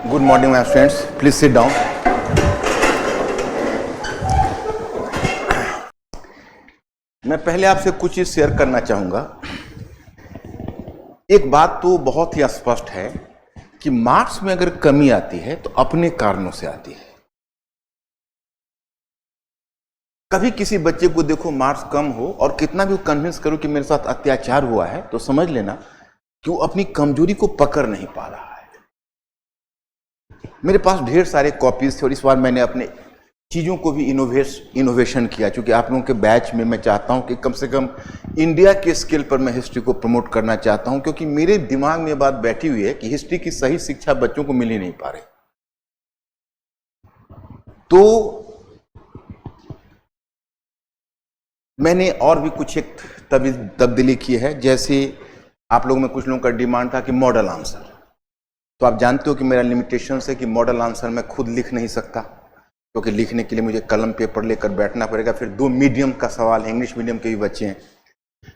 Good morning, my friends. Please sit down. मैं पहले आपसे कुछ चीज शेयर करना चाहूंगा। एक बात तो बहुत ही स्पष्ट है कि मार्क्स में अगर कमी आती है तो अपने कारणों से आती है। कभी किसी बच्चे को देखो मार्क्स कम हो और कितना भी कन्विंस करो कि मेरे साथ अत्याचार हुआ है, तो समझ लेना कि वो अपनी कमजोरी को पकड़ नहीं पा रहा है। मेरे पास ढेर सारे कॉपीज थे और इस बार मैंने अपने चीज़ों को भी इनोवेशन किया, क्योंकि आप लोगों के बैच में मैं चाहता हूं कि कम से कम इंडिया के स्केल पर मैं हिस्ट्री को प्रमोट करना चाहता हूं, क्योंकि मेरे दिमाग में बात बैठी हुई है कि हिस्ट्री की सही शिक्षा बच्चों को मिल ही नहीं पा रही। तो मैंने और भी कुछ एक तब्दीली की है। जैसे आप लोगों में कुछ लोगों का डिमांड था कि मॉडल आंसर, तो आप जानते हो कि मेरा लिमिटेशन है कि मॉडल आंसर मैं खुद लिख नहीं सकता, क्योंकि लिखने के लिए मुझे कलम पेपर लेकर बैठना पड़ेगा। फिर दो मीडियम का सवाल है, इंग्लिश मीडियम के भी बच्चे हैं।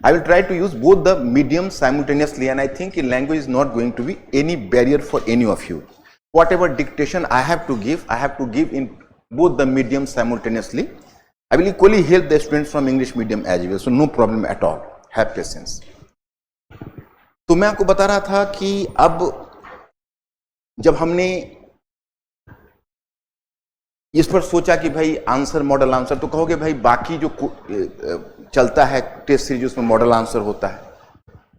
I will try to use both the medium simultaneously and I think language is not going to be any barrier for any of you. Whatever dictation I have to give in both the medium simultaneously. I will equally help the students from English medium as well, so no problem at all. Have patience. तो मैं आपको बता रहा था कि अब जब हमने इस पर सोचा कि भाई आंसर मॉडल आंसर, तो कहोगे भाई बाकी जो चलता है टेस्ट सीरीज उसमें मॉडल आंसर होता है।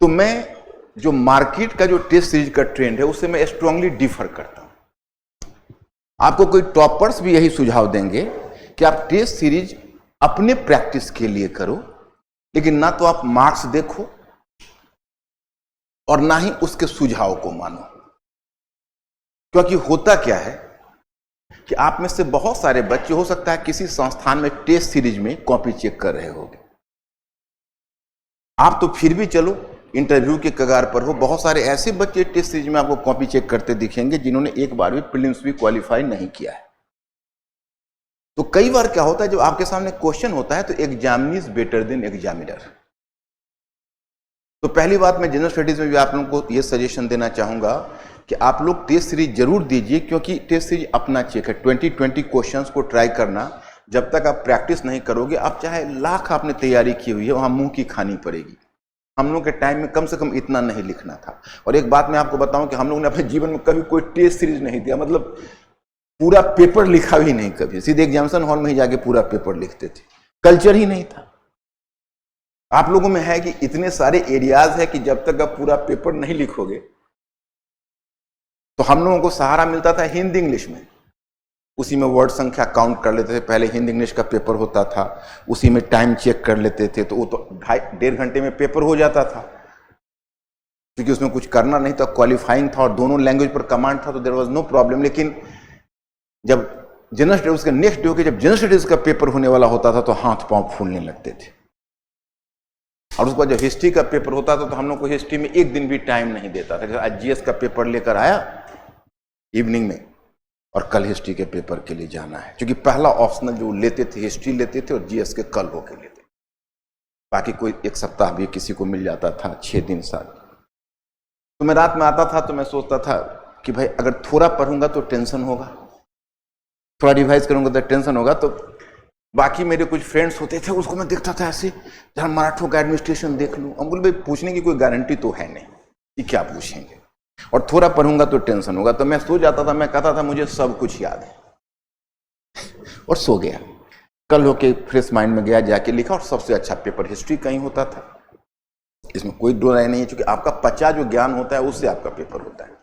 तो मैं जो मार्केट का जो टेस्ट सीरीज का ट्रेंड है उससे मैं स्ट्रांगली डिफर करता हूं। आपको कोई टॉपर्स भी यही सुझाव देंगे कि आप टेस्ट सीरीज अपने प्रैक्टिस के लिए करो, लेकिन ना तो आप मार्क्स देखो और ना ही उसके सुझाव को मानो। क्योंकि होता क्या है कि आप में से बहुत सारे बच्चे हो सकता है किसी संस्थान में टेस्ट सीरीज में कॉपी चेक कर रहे होंगे। आप तो फिर भी चलो इंटरव्यू के कगार पर हो। बहुत सारे ऐसे बच्चे टेस्ट सीरीज में आपको कॉपी चेक करते दिखेंगे जिन्होंने एक बार भी प्रीलिम्स भी क्वालिफाई नहीं किया है। तो कई बार क्या होता है, जब आपके सामने क्वेश्चन होता है तो examinee is better than examiner. तो पहली बात मैं जनरल स्टडीज में भी आप लोगों को यह सजेशन देना चाहूंगा कि आप लोग टेस्ट सीरीज जरूर दीजिए, क्योंकि टेस्ट सीरीज अपना चेक है। 2020 क्वेश्चंस को ट्राई करना, जब तक आप प्रैक्टिस नहीं करोगे, आप चाहे लाख आपने तैयारी की हुई है, वहां मुंह की खानी पड़ेगी। हम लोग के टाइम में कम से कम इतना नहीं लिखना था। और एक बात मैं आपको बताऊं कि हम लोग ने अपने जीवन में कभी कोई टेस्ट सीरीज नहीं दिया, मतलब पूरा पेपर लिखा भी नहीं कभी। सीधे एग्जामिनेशन हॉल में ही जाके पूरा पेपर लिखते थे, कल्चर ही नहीं था। आप लोगों में है कि इतने सारे एरियाज है कि जब तक आप पूरा पेपर नहीं लिखोगे, तो हम लोगों को सहारा मिलता था हिंदी इंग्लिश में। उसी में वर्ड संख्या काउंट कर लेते थे। पहले हिंदी इंग्लिश का पेपर होता था, उसी में टाइम चेक कर लेते थे, तो वो तो 2.5 घंटे में पेपर हो जाता था, क्योंकि उसमें कुछ करना नहीं था, क्वालिफाइंग था और दोनों लैंग्वेज पर कमांड था, तो देयर वाज नो प्रॉब्लम। लेकिन जब जनरल स्टडीज का नेक्स्ट डे के जब जनरल स्टडीज का पेपर होने वाला होता था, तो हाथ पांव फूलने लगते थे। और उसके बाद जब हिस्ट्री का पेपर होता था, तो हम लोग को हिस्ट्री में एक दिन भी टाइम नहीं देता था। आज जीएस का पेपर लेकर आया इवनिंग में और कल हिस्ट्री के पेपर के लिए जाना है, क्योंकि पहला ऑप्शनल जो लेते थे हिस्ट्री लेते थे और जीएस के कल होके लेते। बाकी कोई एक सप्ताह भी किसी को मिल जाता था, 6 दिन 7। तो मैं रात में आता था तो मैं सोचता था कि भाई अगर थोड़ा पढ़ूंगा तो टेंशन होगा, थोड़ा रिवाइज करूंगा तो टेंशन होगा। तो बाकी मेरे कुछ फ्रेंड्स होते थे, उसको मैं देखता था ऐसे, जहाँ मराठों का एडमिनिस्ट्रेशन देख लूँ। हम बोले भाई पूछने की कोई गारंटी तो है नहीं कि क्या पूछेंगे, और थोड़ा पढ़ूंगा तो टेंशन होगा। तो मैं सो जाता था, मैं कहता था मुझे सब कुछ याद है, और सो गया। कल होके फ्रेश माइंड में गया, जाके लिखा, और सबसे अच्छा पेपर हिस्ट्री का ही होता था। इसमें कोई दो राय नहीं है, क्योंकि आपका पचा जो ज्ञान होता है उससे आपका पेपर होता है।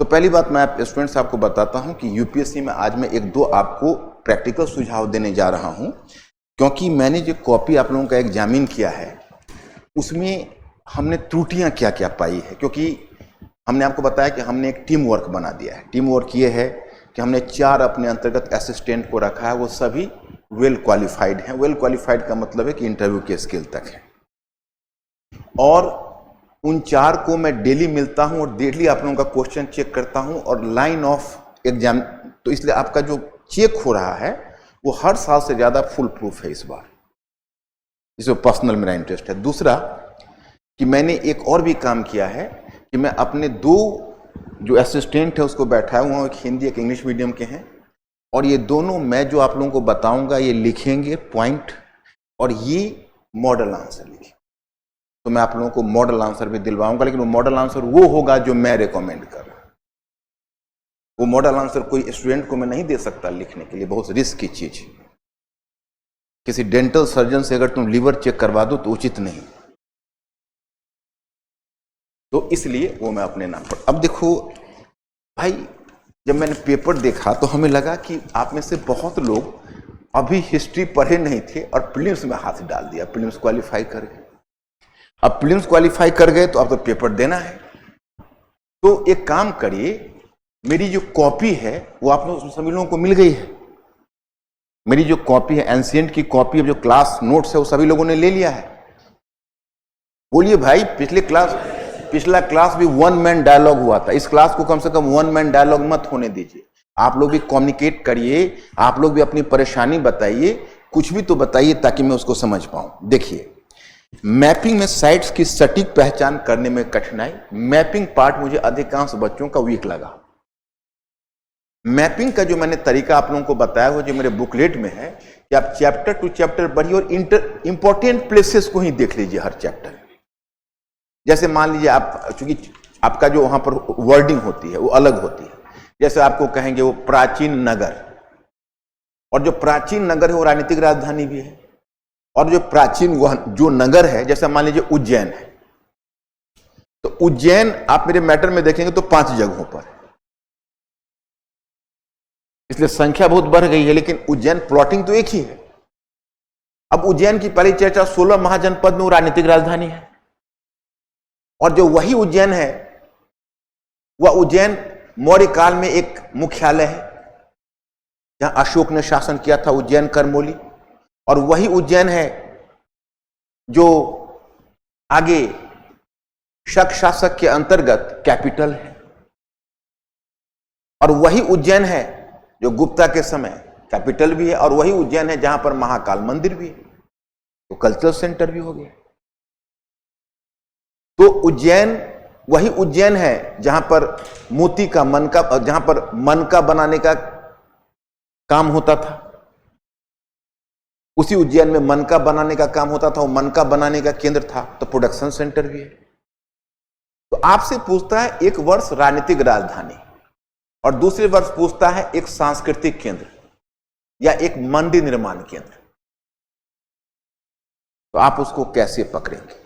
तो पहली बात मैं स्टूडेंट्स आपको बताता हूं कि यूपीएससी में आज मैं 1-2 आपको प्रैक्टिकल सुझाव देने जा रहा हूं, क्योंकि मैंने जो कॉपी आप लोगों का एग्जामिन किया है उसमें हमने त्रुटियां क्या क्या पाई है। क्योंकि हमने आपको बताया कि हमने एक टीम वर्क बना दिया है। टीम वर्क ये है कि हमने 4 अपने अंतर्गत असिस्टेंट को रखा है, वो सभी वेल क्वालिफाइड हैं। वेल क्वालिफाइड का मतलब है कि इंटरव्यू के स्किल तक है, और उन 4 को मैं डेली मिलता हूं और डेली आप लोगों का क्वेश्चन चेक करता हूं और लाइन ऑफ एग्जाम। तो इसलिए आपका जो चेक हो रहा है वो हर साल से ज्यादा फुल प्रूफ है इस बार। इसमें पर्सनल मेरा इंटरेस्ट है। दूसरा कि मैंने एक और भी काम किया है कि मैं अपने 2 जो असिस्टेंट है उसको बैठाया हुआ हूँ, एक हिंदी एक इंग्लिश मीडियम के हैं, और ये दोनों मैं जो आप लोगों को बताऊंगा ये लिखेंगे पॉइंट, और ये मॉडल आंसर लिखेंगे। तो मैं आप लोगों को मॉडल आंसर भी दिलवाऊंगा, लेकिन वो मॉडल आंसर वो होगा जो मैं रिकमेंड कर रहा हूं। वो मॉडल आंसर कोई स्टूडेंट को मैं नहीं दे सकता लिखने के लिए, बहुत रिस्क की चीज है। किसी डेंटल सर्जन से अगर तुम लीवर चेक करवा दो तो उचित नहीं, तो इसलिए वो मैं अपने नाम पर। अब देखो भाई, जब मैंने पेपर देखा तो हमें लगा कि आप में से बहुत लोग अभी हिस्ट्री पढ़े नहीं थे और प्रीलिम्स में हाथ डाल दिया, प्रीलिम्स क्वालिफाई कर गए। अब प्रीलिम्स क्वालिफाई कर गए तो अब तो पेपर देना है। तो एक काम करिए, मेरी जो कॉपी है वो आप लोग सभी लोगों को मिल गई है। मेरी जो कॉपी है एंशिएंट की कॉपी, जो क्लास नोट्स है वो सभी लोगों ने ले लिया है। बोलिए भाई, पिछला क्लास भी वन मैन डायलॉग हुआ था, इस क्लास को कम से कम वन मैन डायलॉग मत होने दीजिए। आप लोग भी कम्युनिकेट करिए, आप लोग भी अपनी परेशानी बताइए, कुछ भी तो बताइए ताकि मैं उसको समझ पाऊं। देखिए, मैपिंग में साइट्स की सटीक पहचान करने में कठिनाई, मैपिंग पार्ट मुझे अधिकांश बच्चों का वीक लगा। मैपिंग का जो मैंने तरीका आप लोगों को बताया हो, जो मेरे बुकलेट में है, कि आप चैप्टर टू चैप्टर पढ़िए और इंपॉर्टेंट प्लेसेस को ही देख लीजिए हर चैप्टर में। जैसे मान लीजिए आप, चूंकि आपका जो वहां पर वर्डिंग होती है वो अलग होती है। जैसे आपको कहेंगे वो प्राचीन नगर, और जो प्राचीन नगर है वो राजनीतिक राजधानी भी है, और जो प्राचीन जो नगर है, जैसे मान लीजिए उज्जैन है, तो उज्जैन आप मेरे मैटर में देखेंगे तो 5 जगहों पर है, इसलिए संख्या बहुत बढ़ गई है, लेकिन उज्जैन प्लॉटिंग तो एक ही है। अब उज्जैन की पहली चर्चा 16 महाजनपद में वो राजनीतिक राजधानी है, और जो वही उज्जैन है वह उज्जैन मौर्य काल में एक मुख्यालय है जहां अशोक ने शासन किया था, उज्जैन करमोली, और वही उज्जैन है जो आगे शक शासक के अंतर्गत कैपिटल है, और वही उज्जैन है जो गुप्ता के समय कैपिटल भी है, और वही उज्जैन है जहां पर महाकाल मंदिर भी है, तो कल्चरल सेंटर भी हो गया। तो उज्जैन वही उज्जैन है जहां पर मोती का मनका, जहां पर मनका बनाने का काम होता था, उसी उज्जैन में मनका बनाने का काम होता था, वो मनका बनाने का केंद्र था, तो प्रोडक्शन सेंटर भी है। तो आपसे पूछता है एक वर्ष राजनीतिक राजधानी, और दूसरे वर्ष पूछता है एक सांस्कृतिक केंद्र या एक मंडी निर्माण केंद्र, तो आप उसको कैसे पकड़ेंगे?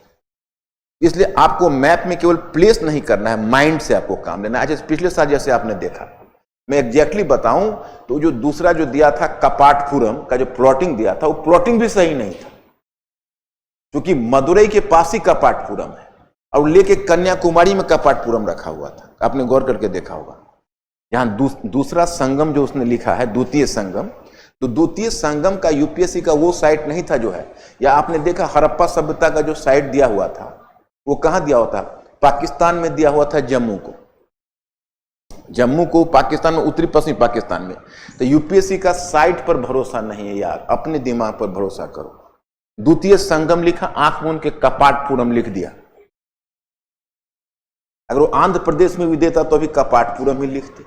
इसलिए आपको मैप में केवल प्लेस नहीं करना है, माइंड से आपको काम लेना है। अच्छा, पिछले साल जैसे आपने देखा, मैं एग्जैक्टली बताऊं तो जो दूसरा जो दिया था कपाटपुरम का, जो प्लॉटिंग दिया था, वो प्लॉटिंग भी सही नहीं था, क्योंकि मदुरई के पास ही कपाटपुरम है और लेके कन्याकुमारी में कपाटपुरम रखा हुआ था। आपने गौर करके देखा होगा, यहां दूसरा संगम जो उसने लिखा है, द्वितीय संगम, तो द्वितीय संगम का यूपीएससी का वो साइट नहीं था जो है। या आपने देखा हड़प्पा सभ्यता का जो साइट दिया हुआ था वो कहां दिया हुआ था? पाकिस्तान में दिया हुआ था, जम्मू को पाकिस्तान में, उत्तरी पश्चिमी पाकिस्तान में। तो यूपीएससी का साइट पर भरोसा नहीं है यार, अपने दिमाग पर भरोसा करो। द्वितीय संगम लिखा, आंख मूंद के कपाटपुरम लिख दिया। अगर वो आंध्र प्रदेश में भी देता तो भी कपाटपुरम ही लिखते,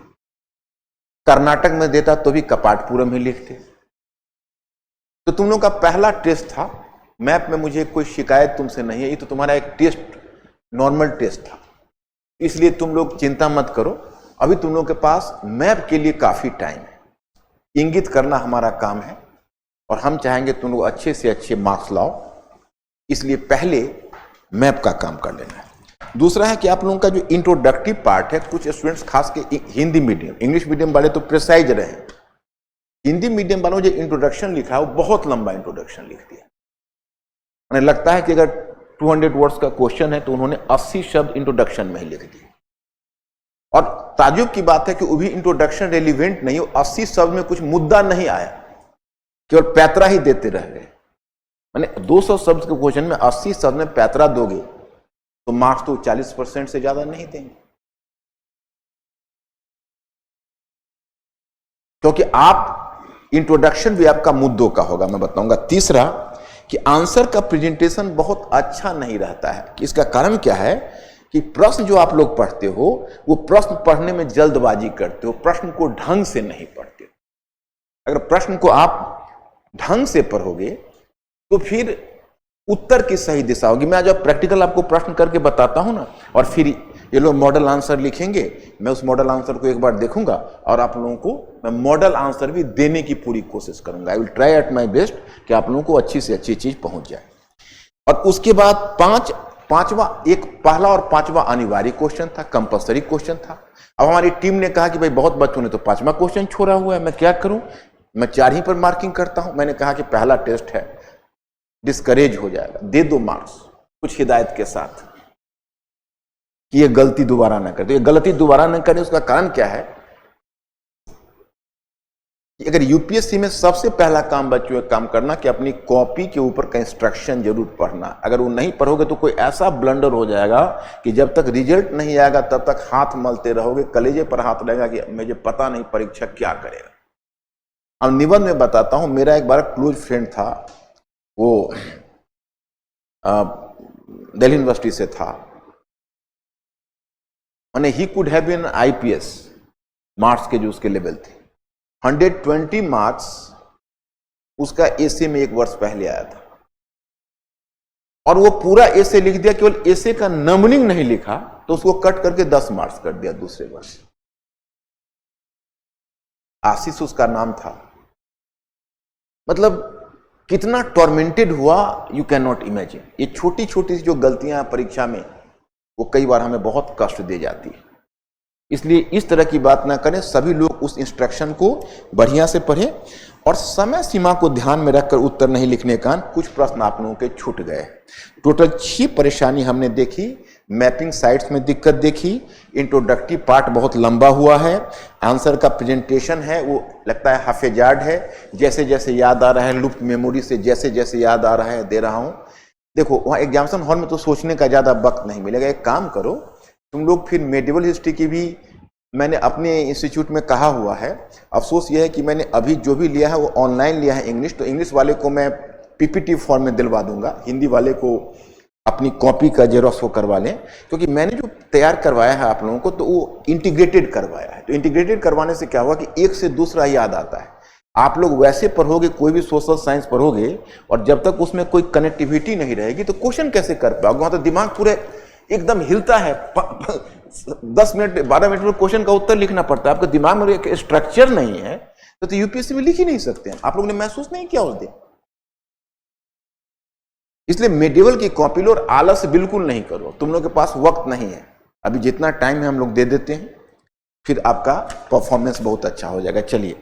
कर्नाटक में देता तो भी कपाटपुरम ही लिखते। तो तुम लोग का पहला टेस्ट था मैप में, मुझे कोई शिकायत तुमसे नहीं है, ये तो तुम्हारा एक टेस्ट, नॉर्मल टेस्ट था, इसलिए तुम लोग चिंता मत करो। अभी तुम लोग के पास मैप के लिए काफी टाइम है, इंगित करना हमारा काम है, और हम चाहेंगे तुम लोग अच्छे से अच्छे मार्क्स लाओ, इसलिए पहले मैप का काम कर लेना है। दूसरा है कि आप लोगों का जो इंट्रोडक्टिव पार्ट है, कुछ स्टूडेंट्स खास के हिंदी मीडियम, इंग्लिश मीडियम वाले तो प्रिसाइज रहे, हिंदी मीडियम वालों जो इंट्रोडक्शन लिखा है वो बहुत लंबा इंट्रोडक्शन लिख दिया। उन्हें लगता है कि अगर 200 वर्ड्स का क्वेश्चन है तो उन्होंने 80 शब्द इंट्रोडक्शन में ही लिख दिए, और ताजुब की बात है कि वो भी इंट्रोडक्शन रेलिवेंट नहीं हो, 80 शब्द में कुछ मुद्दा नहीं आया, केवल पैतरा ही देते रह गए। मैंने 200 शब्द के क्वेश्चन में 80 शब्द में पैतरा दोगे तो मार्क्स तो 40% से ज्यादा नहीं देंगे, क्योंकि आप इंट्रोडक्शन भी आपका मुद्दों का होगा, मैं बताऊंगा। तीसरा कि आंसर का प्रेजेंटेशन बहुत अच्छा नहीं रहता है, कि इसका कारण क्या है कि प्रश्न जो आप लोग पढ़ते हो वो प्रश्न पढ़ने में जल्दबाजी करते हो, प्रश्न को ढंग से नहीं पढ़ते हो। अगर प्रश्न को आप ढंग से पढ़ोगे तो फिर उत्तर की सही दिशा होगी। मैं जब प्रैक्टिकल आपको प्रश्न करके बताता हूं ना, और फिर ये लोग मॉडल आंसर लिखेंगे, मैं उस मॉडल आंसर को एक बार देखूंगा और आप लोगों को मैं मॉडल आंसर भी देने की पूरी कोशिश करूंगा। आई will try at my best कि आप लोगों को अच्छी से अच्छी चीज पहुंच जाए। और उसके बाद पांचवा, एक पहला और पांचवा अनिवार्य क्वेश्चन था, कंपल्सरी क्वेश्चन था। अब हमारी टीम ने कहा कि भाई बहुत बच्चों ने तो पांचवा क्वेश्चन छोड़ा हुआ है, मैं क्या करूं, मैं 4 ही पर मार्किंग करता हूं। मैंने कहा कि पहला टेस्ट है, डिस्करेज हो जाएगा, दे दो मार्क्स कुछ हिदायत के साथ कि ये गलती दोबारा ना करे। तो ये गलती दोबारा ना करे उसका कारण क्या है कि अगर यूपीएससी में सबसे पहला काम बच्चों का काम करना कि अपनी कॉपी के ऊपर का इंस्ट्रक्शन जरूर पढ़ना। अगर वो नहीं पढ़ोगे तो कोई ऐसा ब्लंडर हो जाएगा कि जब तक रिजल्ट नहीं आएगा तब तक हाथ मलते रहोगे, कलेजे पर हाथ रहेगा कि मुझे पता नहीं परीक्षा क्या करेगा। अब निबंध में बताता हूं, मेरा एक बार क्लोज फ्रेंड था, वो दिल्ली यूनिवर्सिटी से था, माने ही could have been IPS, marks के जो उसके लेवल थे। 120 मार्क्स उसका एसे में 1 वर्ष पहले आया था, और वो पूरा एसे लिख दिया, केवल एसे का नंबरिंग नहीं लिखा तो उसको कट करके 10 मार्क्स कर दिया दूसरे वर्ष। आशीष उसका नाम था। मतलब कितना टॉर्मेंटेड हुआ यू कैन नॉट इमेजिन। ये छोटी छोटी जो गलतियां परीक्षा में वो कई बार हमें बहुत कष्ट दे जाती है। इसलिए इस तरह की बात ना करें, सभी लोग उस इंस्ट्रक्शन को बढ़िया से पढ़ें, और समय सीमा को ध्यान में रखकर उत्तर नहीं लिखने का कुछ प्रश्न आप लोगों के छूट गए। टोटल 6 परेशानी हमने देखी। मैपिंग साइट्स में दिक्कत देखी, इंट्रोडक्टिव पार्ट बहुत लंबा हुआ है, आंसर का प्रेजेंटेशन है वो लगता है हाफेजार्ड है, जैसे जैसे याद आ रहा है, लुप्त मेमोरी से जैसे जैसे याद आ रहा है दे रहा हूं। देखो वहां एग्जामिनेशन हॉल में तो सोचने का ज्यादा वक्त नहीं मिलेगा। एक काम करो तुम लोग, फिर मेडिवल हिस्ट्री की भी मैंने अपने इंस्टीट्यूट में कहा हुआ है। अफसोस यह है कि मैंने अभी जो भी लिया है वो ऑनलाइन लिया है इंग्लिश, तो इंग्लिश वाले को मैं पीपीटी फॉर्म में दिलवा दूंगा, हिंदी वाले को अपनी कॉपी का जेरोक्स वो करवा लें, क्योंकि मैंने जो तैयार करवाया है आप लोगों को तो वो इंटीग्रेटेड करवाया है। तो इंटीग्रेटेड करवाने से क्या हुआ कि एक से दूसरा याद आता है। आप लोग वैसे पढ़ोगे, कोई भी सोशल साइंस पढ़ोगे और जब तक उसमें कोई कनेक्टिविटी नहीं रहेगी तो क्वेश्चन कैसे कर पाओगे। वहां तो दिमाग पूरे एकदम हिलता है, 10 मिनट 12 मिनट में क्वेश्चन का उत्तर लिखना पड़ता है। आपके दिमाग में एक स्ट्रक्चर नहीं है तो यूपीएससी में लिख ही नहीं सकते हैं। आप लोगों ने महसूस नहीं किया उस दिन। इसलिए मेडिवल की कॉपी लो और आलस बिल्कुल नहीं करो, तुम लोग के पास वक्त नहीं है। अभी जितना टाइम है हम लोग दे देते हैं, फिर आपका परफॉर्मेंस बहुत अच्छा हो जाएगा। चलिए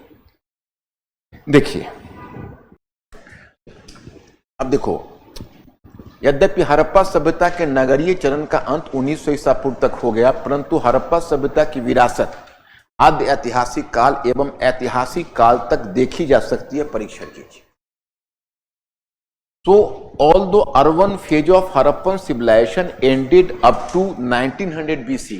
देखिए, अब देखो, यद्यपि हड़प्पा सभ्यता के नगरीय चरण का अंत 1900 ईसा पूर्व तक हो गया, परंतु हड़प्पा सभ्यता की विरासत आद्य ऐतिहासिक काल एवं ऐतिहासिक काल तक देखी जा सकती है। परीक्षण कीजिए। So, although urban phase of Harappan civilization ended up to 1900 BC,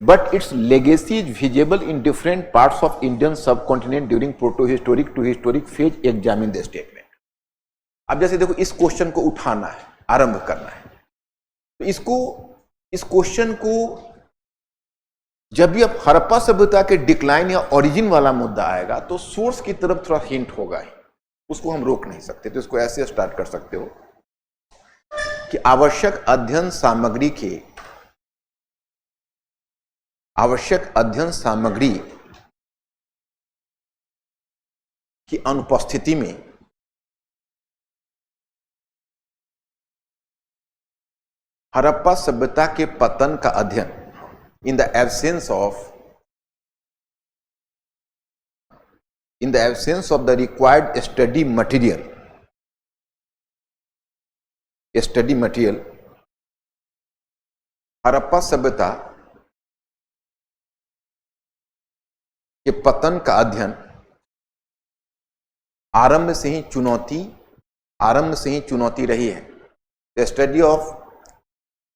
but its legacy is visible in different parts of Indian subcontinent during proto-historic to historic phase. Examine the statement. अब जैसे देखो, इस क्वेश्चन को उठाना है, आरंभ करना है, तो इस क्वेश्चन को जब भी अब हड़प्पा सभ्यता के डिक्लाइन या ओरिजिन वाला मुद्दा आएगा तो सोर्स की तरफ थोड़ा हिंट होगा ही, उसको हम रोक नहीं सकते। तो इसको ऐसे स्टार्ट कर सकते हो कि आवश्यक अध्ययन सामग्री की अनुपस्थिति में हड़प्पा सभ्यता के पतन का अध्ययन, in the absence of the required study material, Harappa सभ्यता के पतन का अध्ययन आरंभ से ही चुनौती रही है। The study of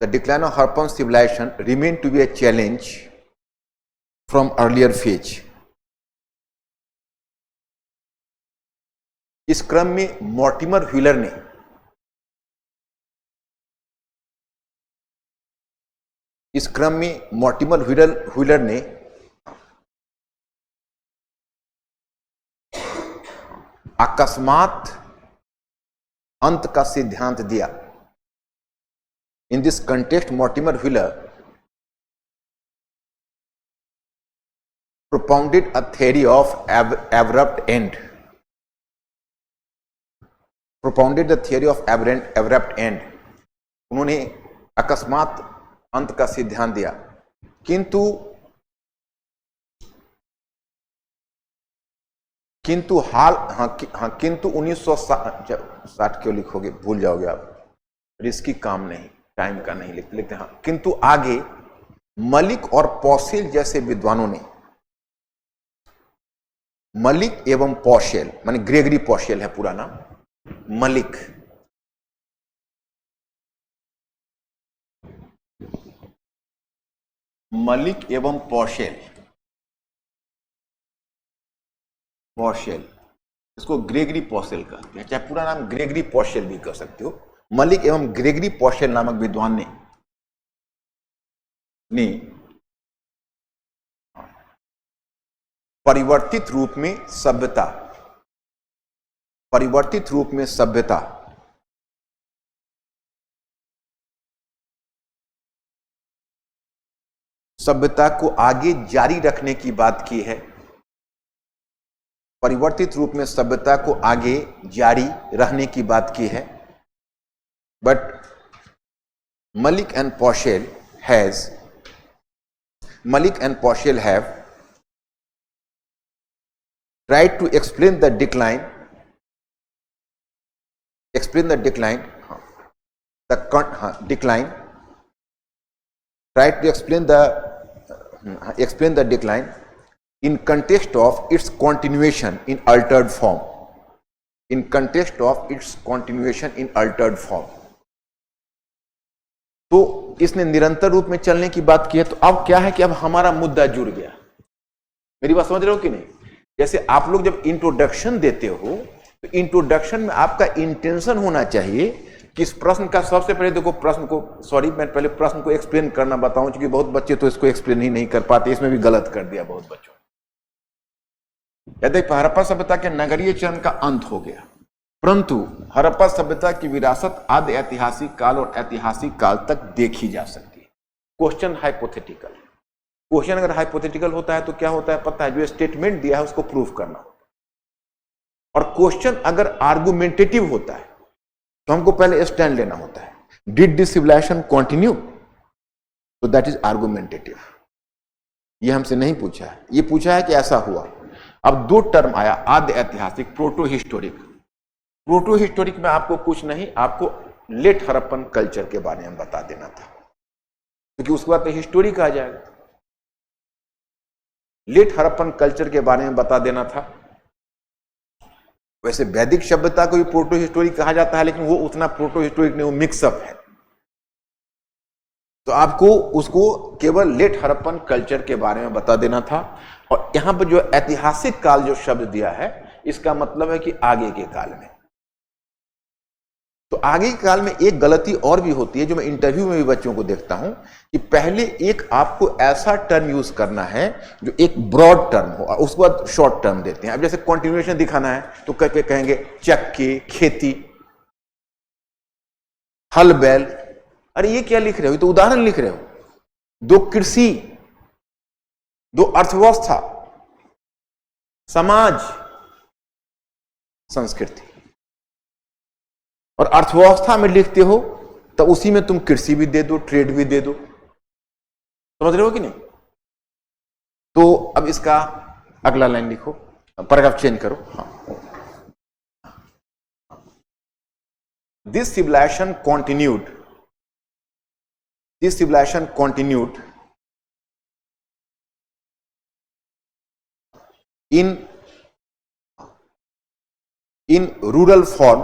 the decline of Harappan civilization remained to be a challenge from earlier phase. इस क्रम में मॉर्टिमर व्हीलर ने इस क्रम में मॉर्टिमर व्हीलर ने अकस्मात अंत का सिद्धांत दिया। In this context Mortimer wheeler propounded a theory of abrupt end. Propounded the theory of abrupt end. उन्होंने अकस्मात अंत का सिद्धांत दिया, किंतु किंतु 1960 क्यों लिखोगे, भूल जाओगे आप, रिस्की काम नहीं, टाइम का नहीं लिखते हाँ। किंतु आगे मलिक और पॉसेल जैसे विद्वानों ने, मलिक एवं पॉसेल माने ग्रेगरी पॉसेल है पूरा नाम, मलिक एवं पॉसेल, इसको ग्रेगरी पॉसेल कहते हैं, चाहे पूरा नाम ग्रेगरी पॉसेल भी कह सकते हो। मलिक एवं ग्रेगरी पॉसेल नामक विद्वान ने परिवर्तित रूप में सभ्यता को आगे जारी रखने की बात की है। परिवर्तित रूप में सभ्यता को आगे जारी रखने की बात की है। But Malik and Possehl have tried to explain the decline, in context of its continuation in altered form. तो इसने निरंतर रूप में चलने की बात की है। तो अब क्या है कि अब हमारा मुद्दा जुड़ गया। मेरी बात समझ रहे हो कि नहीं? जैसे आप लोग जब इंट्रोडक्शन देते हो तो इंट्रोडक्शन में आपका इंटेंशन होना चाहिए कि इस प्रश्न का सबसे पहले देखो, मैं पहले प्रश्न को एक्सप्लेन करना बताऊं, क्योंकि बहुत बच्चे तो इसको एक्सप्लेन ही नहीं कर पाते। इसमें भी गलत कर दिया बहुत बच्चों। यदि हड़प्पा सभ्यता के नगरीय चरण का अंत हो गया, परंतु हड़प्पा सभ्यता की विरासत आदि ऐतिहासिक काल और ऐतिहासिक काल तक देखी जा सकती है। Question hypothetical. क्वेश्चन अगर हाइपोथेटिकल होता है तो क्या होता है पता है? जो स्टेटमेंट दिया है उसको प्रूफ करना होता है। और क्वेश्चन अगर आर्गुमेंटेटिव होता है तो हमको पहले स्टैंड लेना होता है। Did this civilization continue? तो दैट इज आर्गुमेंटेटिव। ये हमसे नहीं पूछा है, ये पूछा है कि ऐसा हुआ। अब दो टर्म आया, आद्य ऐतिहासिक, प्रोटो हिस्टोरिक। प्रोटो हिस्टोरिक में आपको कुछ नहीं, आपको लेट हड़प्पन कल्चर के बारे में बता देना था, क्योंकि उसके बाद तो हिस्टोरिक आ जाएगा। लेट हड़प्पन कल्चर के बारे में बता देना था। वैसे वैदिक सभ्यता को भी प्रोटो हिस्टोरिक कहा जाता है, लेकिन वो उतना प्रोटो हिस्टोरिक नहीं, वो मिक्सअप है। तो आपको उसको केवल लेट हड़प्पन कल्चर के बारे में बता देना था। और यहां पर जो ऐतिहासिक काल जो शब्द दिया है, इसका मतलब है कि आगे के काल में। तो आगे के काल में एक गलती और भी होती है, जो मैं इंटरव्यू में भी बच्चों को देखता हूं, कि पहले एक आपको ऐसा टर्म यूज करना है जो एक ब्रॉड टर्म हो, और उसके बाद शॉर्ट टर्म देते हैं। अब जैसे कंटिन्यूएशन दिखाना है तो कहेंगे चक्के, खेती, हल बैल। अरे ये क्या लिख रहे हो? ये तो उदाहरण लिख रहे हो। दो कृषि, दो अर्थव्यवस्था, समाज, संस्कृति। और अर्थव्यवस्था में लिखते हो तो उसी में तुम कृषि भी दे दो, ट्रेड भी दे दो। समझ रहे हो कि नहीं? तो अब इसका अगला लाइन लिखो, पैराग्राफ चेंज करो। This civilization continued in rural form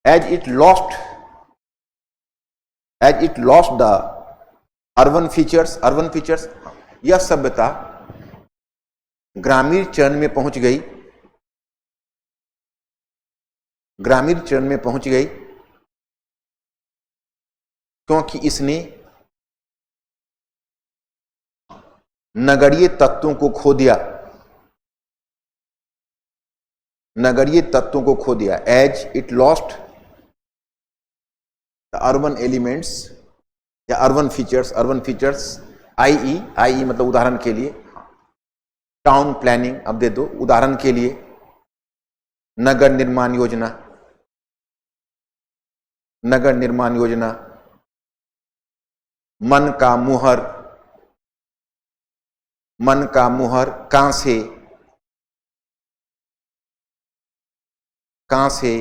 as it lost the urban features। यह सभ्यता ग्रामीण चरण में पहुंच गई ग्रामीण चरण में पहुंच गई क्योंकि इसने नगरीय तत्वों को खो दिया, नगरीय तत्वों को खो दिया। As it lost the urban elements या अर्बन फीचर्स आई मतलब उदाहरण के लिए टाउन प्लानिंग, अब दे दो उदाहरण के लिए नगर निर्माण योजना, नगर निर्माण योजना, मन का मुहर, मन का मुहर कांसे, कांसे,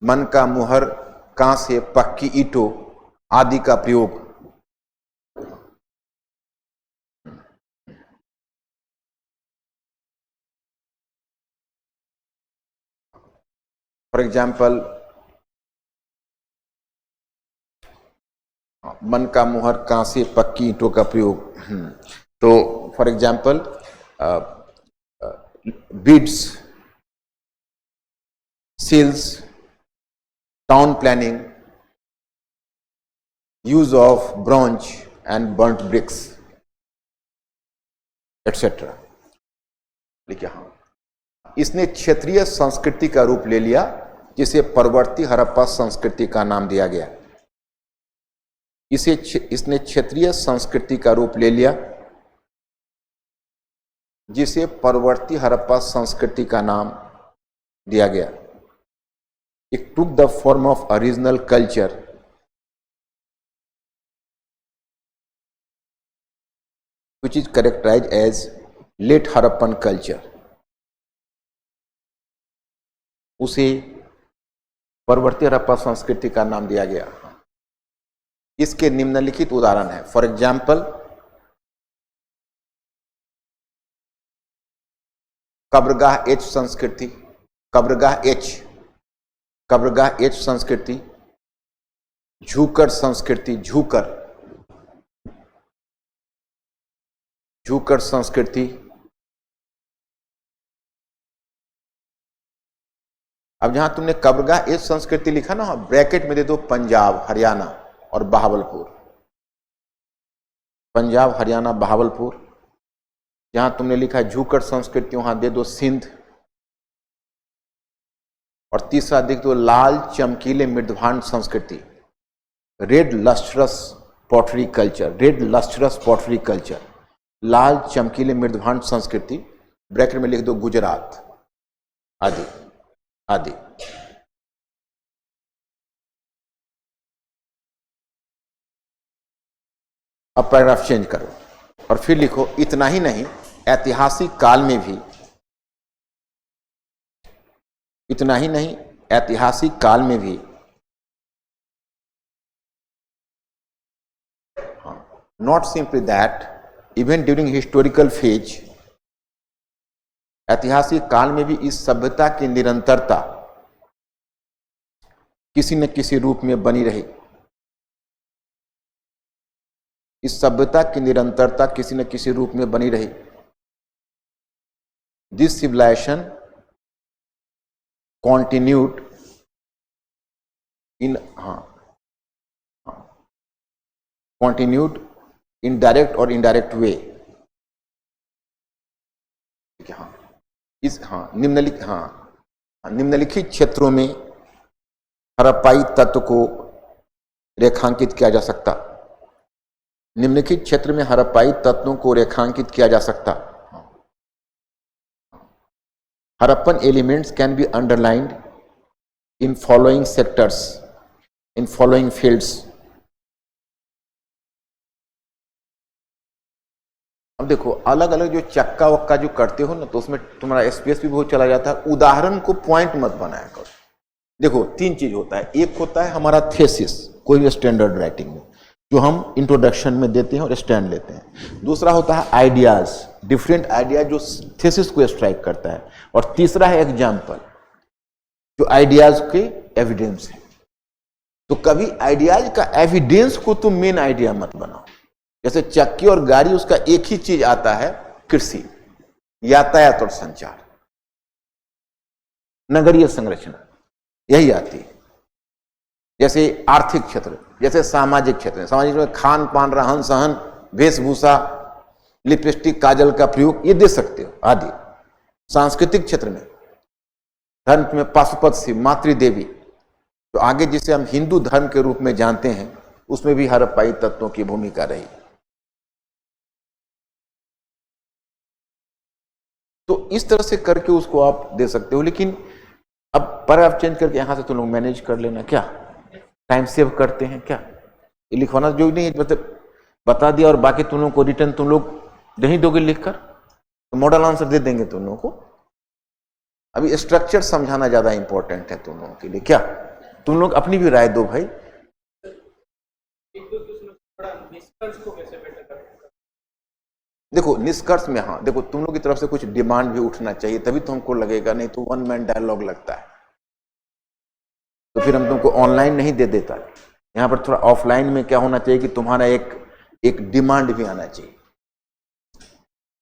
मन का मुहर कांसे, पक्की ईंटों आदि का प्रयोग। फॉर एग्जाम्पल मन का मुहर कांसे पक्की ईंटों का प्रयोग। तो for example beads, seals, town planning, use of bronze and burnt bricks etcetera. देखिए हाँ, इसने क्षेत्रीय संस्कृति का रूप ले लिया जिसे परवर्ती हड़प्पा संस्कृति का नाम दिया गया। इसने क्षेत्रीय संस्कृति का रूप ले लिया जिसे परवर्ती हड़प्पा संस्कृति का नाम दिया गया। It took the form of a regional culture which is characterized as late Harappan culture। उसे परवर्ती हड़प्पा संस्कृति का नाम दिया गया। इसके निम्नलिखित उदाहरण है। फॉर एग्जाम्पल कब्रगाह एच संस्कृति, कब्रगाह एच संस्कृति, झूकर संस्कृति, झूकर संस्कृति। अब जहां तुमने कब्रगाह एच संस्कृति लिखा ना, ब्रैकेट में दे दो पंजाब, हरियाणा और बहावलपुर। पंजाब, हरियाणा, बहावलपुर। जहां तुमने लिखा है झूकर संस्कृति वहां दे दो सिंध। और तीसरा देख दो लाल चमकीले मृदभांड संस्कृति, red lustrous pottery culture, red lustrous pottery culture, लाल चमकीले मृदभांड संस्कृति, ब्रैकेट में लिख दो गुजरात आदि आदि। अब पैराग्राफ चेंज करो और फिर लिखो इतना ही नहीं, ऐतिहासिक काल में भी, इतना ही नहीं ऐतिहासिक काल में भी not simply that, even during historical phase, ऐतिहासिक काल में भी इस सभ्यता की निरंतरता किसी न किसी रूप में बनी रही। इस सभ्यता की निरंतरता किसी न किसी रूप में बनी रही। This civilization continued in continued in direct और इनडायरेक्ट वे। निम्नलिखित क्षेत्रों में हड़प्पाई तत्व को रेखांकित किया जा सकता। निम्नलिखित क्षेत्र में हड़प्पाई तत्वों को रेखांकित किया जा सकता। Harappan elements can be underlined in following sectors, in following fields। अब देखो अलग अलग जो चक्का वक्का जो करते हो ना, तो उसमें तुम्हारा स्पेस भी बहुत चला जाता है। उदाहरण को पॉइंट मत बनाया करो। देखो तीन चीज होता है, एक होता है हमारा थेसिस कोई भी स्टैंडर्ड राइटिंग में, जो हम इंट्रोडक्शन में देते हैं और स्टैंड लेते हैं। दूसरा होता है आइडियाज, डिफरेंट आइडिया जो थीसिस को स्ट्राइक करता है। और तीसरा है एग्जाम्पल, जो आइडियाज के एविडेंस है। तो कभी आइडियाज का एविडेंस को तुम मेन आइडिया मत बनाओ। जैसे चक्की और गाड़ी, उसका एक ही चीज आता है कृषि, यातायात और संचार, नगरीय संरचना, यही आती है। जैसे आर्थिक क्षेत्र, जैसे सामाजिक क्षेत्र, सामाजिक में खान पान, रहन सहन, वेशभूषा, लिपस्टिक, काजल का प्रयोग, ये दे सकते हो आदि। सांस्कृतिक क्षेत्र में धर्म में पाशुपत शिव, मातृदेवी, तो आगे जिसे हम हिंदू धर्म के रूप में जानते हैं, उसमें भी हड़प्पाई तत्वों की भूमिका रही। तो इस तरह से करके उसको आप दे सकते हो। लेकिन अब पैराग्राफ चेंज करके यहां से तुम लोग मैनेज कर लेना, क्या टाइम सेव करते हैं, क्या ये लिखवाना जो नहीं है, मतलब बता दिया और बाकी तुम लोग को रिटर्न तुम लोग नहीं दोगे लिखकर, तो मॉडल आंसर दे देंगे तुम लोगों को। अभी स्ट्रक्चर समझाना ज्यादा इंपॉर्टेंट है तुम लोगों के लिए। क्या तुम लोग अपनी भी राय दो भाई। देखो निष्कर्ष में, हाँ देखो तुम लोग की तरफ से कुछ डिमांड भी उठना चाहिए, तभी तो हमको लगेगा, नहीं तो वन मैन डायलॉग लगता है, तो फिर हम तुमको ऑनलाइन नहीं दे देता। यहां पर थोड़ा ऑफलाइन में क्या होना चाहिए कि तुम्हारा एक डिमांड भी आना चाहिए।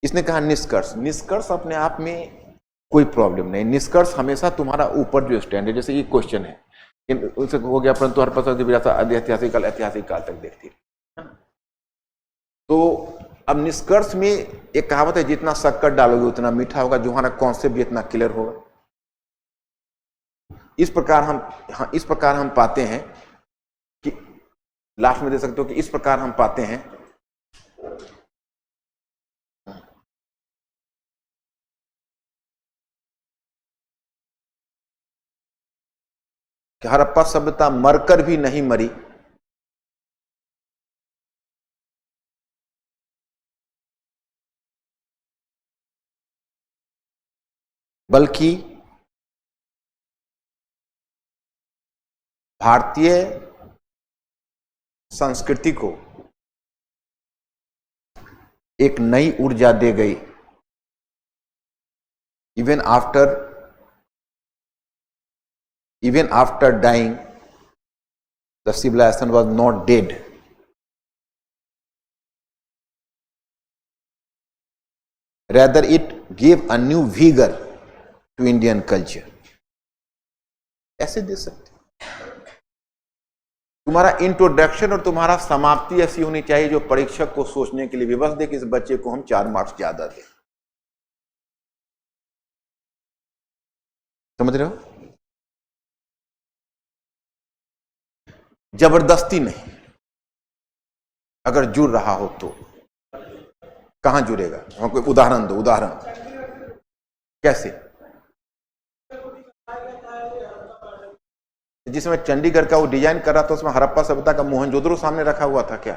इसने कहा निष्कर्ष, निष्कर्ष अपने आप में कोई प्रॉब्लम नहीं, निष्कर्ष हमेशा तुम्हारा ऊपर जो स्टैंड है, जैसे ये क्वेश्चन है उसे हो गया, परंतु हर पसंद की विरासत ऐतिहासिक काल तक देखती है। तो अब निष्कर्ष में एक कहावत है, जितना शक्कर डालोगे उतना मीठा होगा, जो हमारा कॉन्सेप्ट भी इतना क्लियर होगा। इस प्रकार हम पाते हैं कि लास्ट में दे सकते हो कि इस प्रकार हम पाते हैं कि हड़प्पा सभ्यता मरकर भी नहीं मरी, बल्कि भारतीय संस्कृति को एक नई ऊर्जा दे गई। Even after dying, the civilization was not dead. Rather, it gave a new vigor to Indian culture. ऐसे दे सकते। तुम्हारा इंट्रोडक्शन और तुम्हारा समाप्ति ऐसी होनी चाहिए जो परीक्षक को सोचने के लिए विवश दे कि इस बच्चे को हम 4 मार्क्स ज्यादा दें। समझ रहे हो? जबरदस्ती नहीं। अगर जुड़ रहा हो तो कहां जुड़ेगा? हमको उदाहरण दो, उदाहरण कैसे? जिसमें चंडीगढ़ का वो डिजाइन कर रहा था, उसमें हड़प्पा सभ्यता का मोहनजोदड़ो सामने रखा हुआ था क्या?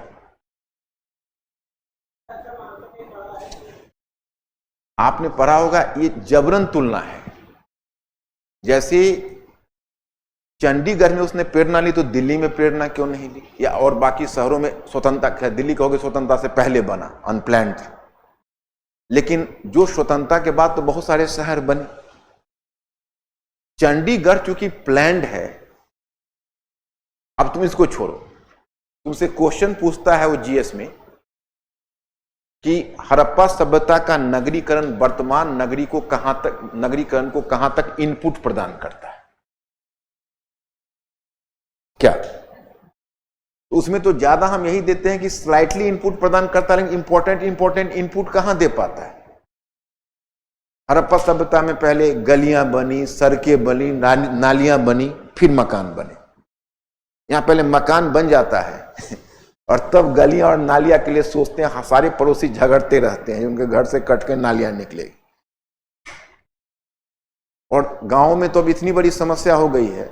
आपने पढ़ा होगा, ये जबरन तुलना है। जैसे चंडीगढ़ में उसने प्रेरणा ली, तो दिल्ली में प्रेरणा क्यों नहीं ली? या और बाकी शहरों में स्वतंत्रता, दिल्ली कहोगे स्वतंत्रता से पहले बना, अनप्लान्ड था, लेकिन जो स्वतंत्रता के बाद तो बहुत सारे शहर बने। चंडीगढ़ चूंकि प्लान्ड है, अब तुम इसको छोड़ो, तुमसे क्वेश्चन पूछता है वो जीएस में कि हड़प्पा सभ्यता का नगरीकरण वर्तमान नगरीकरण को कहां तक इनपुट प्रदान करता है? क्या उसमें तो ज्यादा हम यही देते हैं कि स्लाइटली इनपुट प्रदान करता है, लेकिन इंपॉर्टेंट इनपुट कहां दे पाता है? हड़प्पा सभ्यता में पहले गलियां बनी, सड़कें बनी, नालियां बनी, फिर मकान बने। यहां पहले मकान बन जाता है और तब गलियां और नालियां के लिए सोचते हैं। सारे पड़ोसी झगड़ते रहते हैं, उनके घर से कट के नालियां निकलेगी। और गांव में तो अब इतनी बड़ी समस्या हो गई है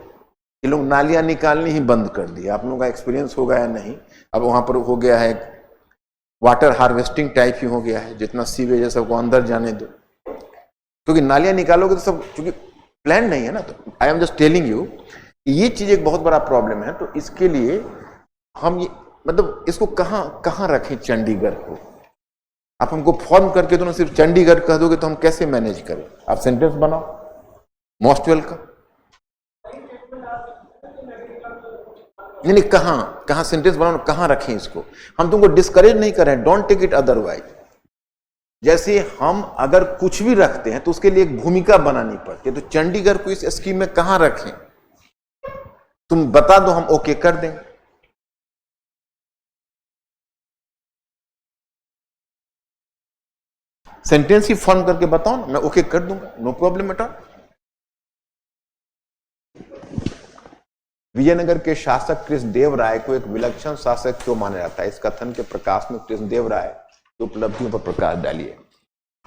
कि लोग नालियां निकालनी ही बंद कर दी। आप लोगों का एक्सपीरियंस होगा या नहीं, अब वहां पर हो गया है वाटर हार्वेस्टिंग टाइप ही हो गया है, जितना सीवेज है सबको अंदर जाने दो, क्योंकि नालियां निकालोगे तो सब, क्योंकि प्लान नहीं है ना। तो I am just telling you, ये चीज एक बहुत बड़ा प्रॉब्लम है। तो इसके लिए हम ये मतलब इसको कहां रखें? चंडीगढ़ को आप हमको फॉर्म करके तो ना सिर्फ चंडीगढ़ कह दोगे तो हम कैसे मैनेज करें? आप सेंटेंस बनाओ, मोस्ट वेलकम। नहीं, कहां सेंटेंस बनाओ, कहां रखें इसको? हम तुमको डिस्करेज नहीं करें, डोंट टेक इट अदरवाइज। जैसे हम अगर कुछ भी रखते हैं तो उसके लिए एक भूमिका बनानी पड़ती है। तो चंडीगढ़ को इस स्कीम में कहां रखें, तुम बता दो, हम ओके कर देंगे। सेंटेंस ही फॉर्म करके बताओ ना, मैं ओके कर दूंगा, no problem at all. Vijayanagar के शासक कृष्णदेव राय को एक विलक्षण शासक क्यों माना जाता है? इस कथन के प्रकाश में कृष्णदेव राय की उपलब्धियों पर प्रकाश डालिए।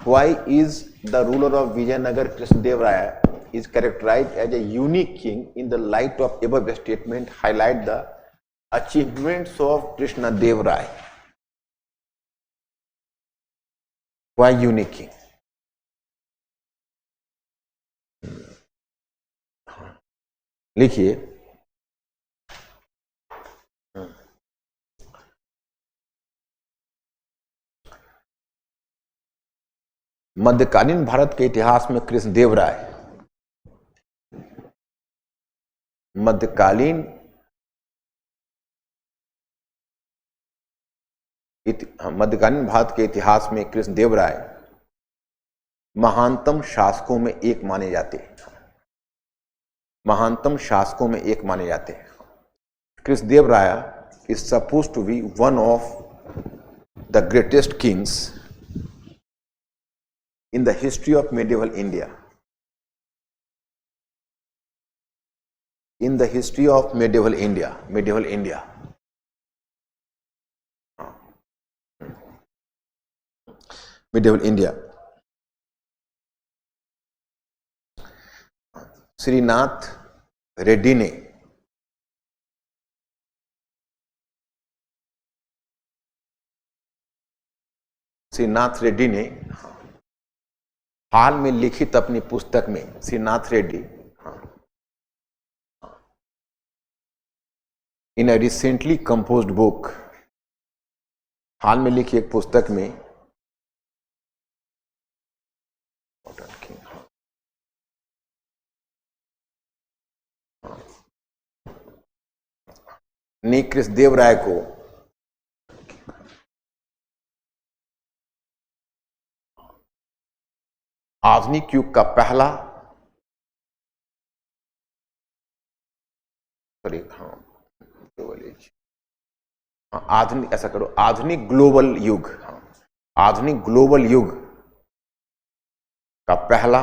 Why is the ruler of Vijayanagar Krishnadev Raya is characterized as a unique king? In the light of above statement, highlight the achievements of Krishnadev Raya. Why unique king? लिखिए। मध्यकालीन भारत के इतिहास में कृष्णदेव राय मध्यकालीन भारत के इतिहास में कृष्णदेव राय महानतम शासकों में एक माने जाते हैं। महानतम शासकों में एक माने जाते हैं। कृष्णदेव राय is supposed to be one of the greatest kings in the history of medieval India. In the history of medieval India, medieval India. Srinath Reddy ने हाल में लिखित अपनी पुस्तक में श्रीनाथ रेड्डी इन अ रिसेंटली कंपोज्ड बुक, हाल में लिखी एक पुस्तक में ने कृष्णदेव राय को आधुनिक युग का पहला आधुनिक, ऐसा करो, आधुनिक ग्लोबल युग, आधुनिक ग्लोबल युग का पहला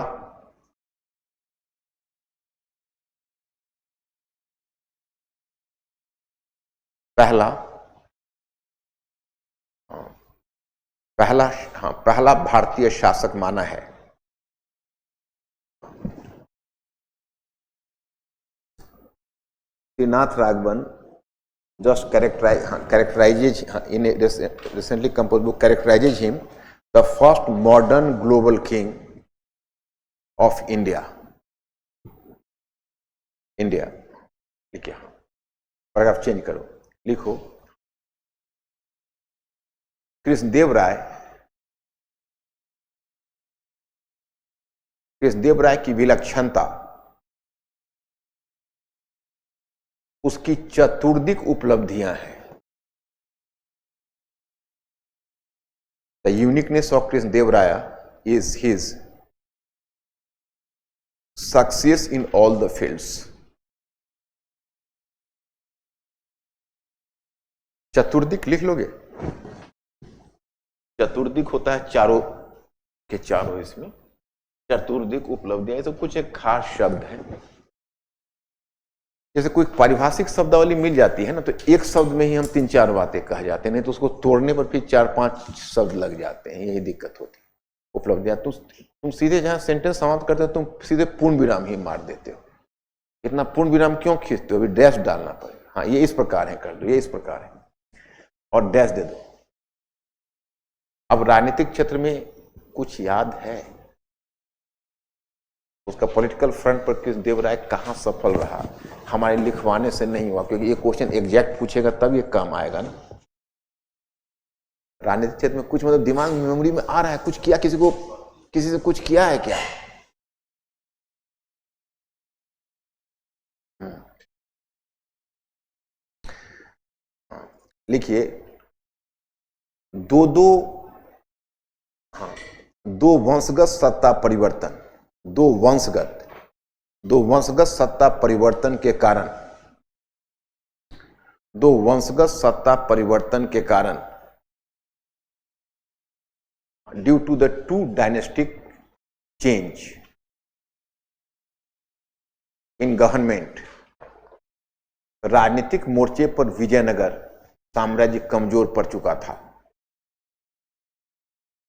पहला भारतीय शासक माना है। Srinath Raghavan just characterizes in a recently composed book, characterizes him the first modern global king of India. लिखिए, पैराग्राफ चेंज करो, लिखो कृष्णदेव राय की विलक्षणता उसकी चतुर्दिक उपलब्धियां हैं। The uniqueness of Krishnadev Raya is his success in all the fields. चतुर्दिक लिख लोगे? चतुर्दिक होता है चारों के चारों, इसमें चतुर्दिक उपलब्धियां, ये तो कुछ एक खास शब्द है। जैसे कोई पारिभाषिक शब्दावली मिल जाती है ना, तो एक शब्द में ही हम 3-4 बातें कह जाते हैं, नहीं तो उसको तोड़ने पर फिर 4-5 शब्द लग जाते हैं, यही दिक्कत होती है। उपलब्धियां तुम सीधे जहां सेंटेंस समाप्त करते हो तुम सीधे पूर्ण विराम ही मार देते हो। इतना पूर्ण विराम क्यों खींचते हो? अभी डैश डालना पड़ेगा। हाँ, ये इस प्रकार है, कर दो, ये इस प्रकार है और डैश दे दो। अब राजनीतिक क्षेत्र में कुछ याद है उसका पॉलिटिकल फ्रंट पर कृष्णदेव राय कहां सफल रहा? हमारे लिखवाने से नहीं हुआ, क्योंकि ये क्वेश्चन एग्जैक्ट पूछेगा तब ये काम आएगा ना। राजनीतिक क्षेत्र में कुछ मतलब दिमाग में, मेमोरी में आ रहा है, कुछ किया, किसी से कुछ किया है क्या? लिखिए, दो दो वंशगत सत्ता परिवर्तन, दो वंशगत सत्ता परिवर्तन के कारण, दो वंशगत सत्ता परिवर्तन के कारण, due to the two dynastic change in government, राजनीतिक मोर्चे पर विजयनगर साम्राज्य कमजोर पड़ चुका था।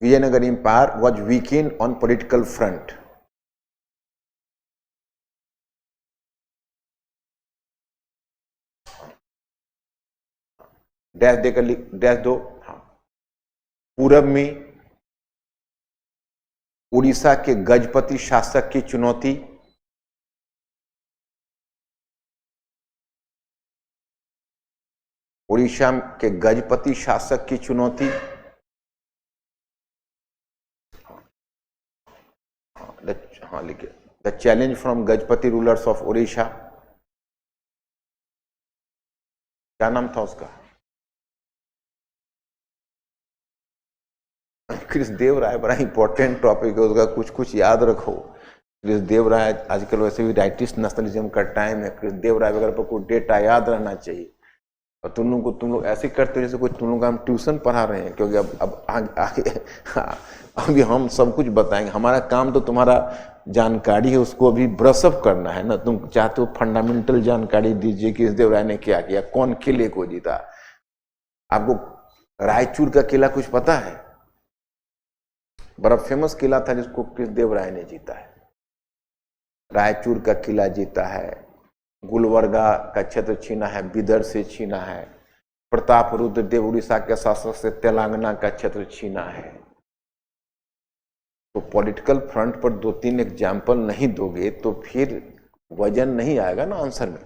Vijayanagar empire was weakened on political front. Dash देकर डैश दो। हाँ, पूरब में उड़ीसा के गजपति शासक की चुनौती, उड़ीसा के गजपति शासक की चुनौती, हाँ लिखिए, the challenge from Gajapati rulers of Orissa. क्या नाम था उसका? कृष्णदेव राय। बड़ा इंपॉर्टेंट टॉपिक है, उसका कुछ कुछ याद रखो। कृष्णदेव राय, आजकल वैसे भी राइटिस्ट नेशनलिज्म का टाइम है, कृष्णदेव राय वगैरह पर कोई डेटा याद रहना चाहिए। और तुम लोग ऐसे करते हो जैसे कोई तुम लोग हम ट्यूशन पढ़ा रहे हैं, क्योंकि अब आगे अभी हम सब कुछ बताएंगे। हमारा काम तो तुम्हारा जानकारी है उसको अभी ब्रशअप करना है ना। तुम चाहते हो फंडामेंटल जानकारी दीजिए कि कृष्णदेव राय ने क्या किया, कौन किले को जीता। आपको रायचूर का किला कुछ पता है? बड़ा फेमस किला था जिसको कृष्णदेव राय ने जीता है। रायचूर का किला जीता है, गुलबर्गा का क्षेत्र छीना है, बिदर से छीना है, प्रताप रुद्र देव उड़ीसा के शासक से तेलंगाना का क्षेत्र छीना है। तो पॉलिटिकल फ्रंट पर दो तीन एग्जाम्पल नहीं दोगे तो फिर वजन नहीं आएगा ना आंसर में।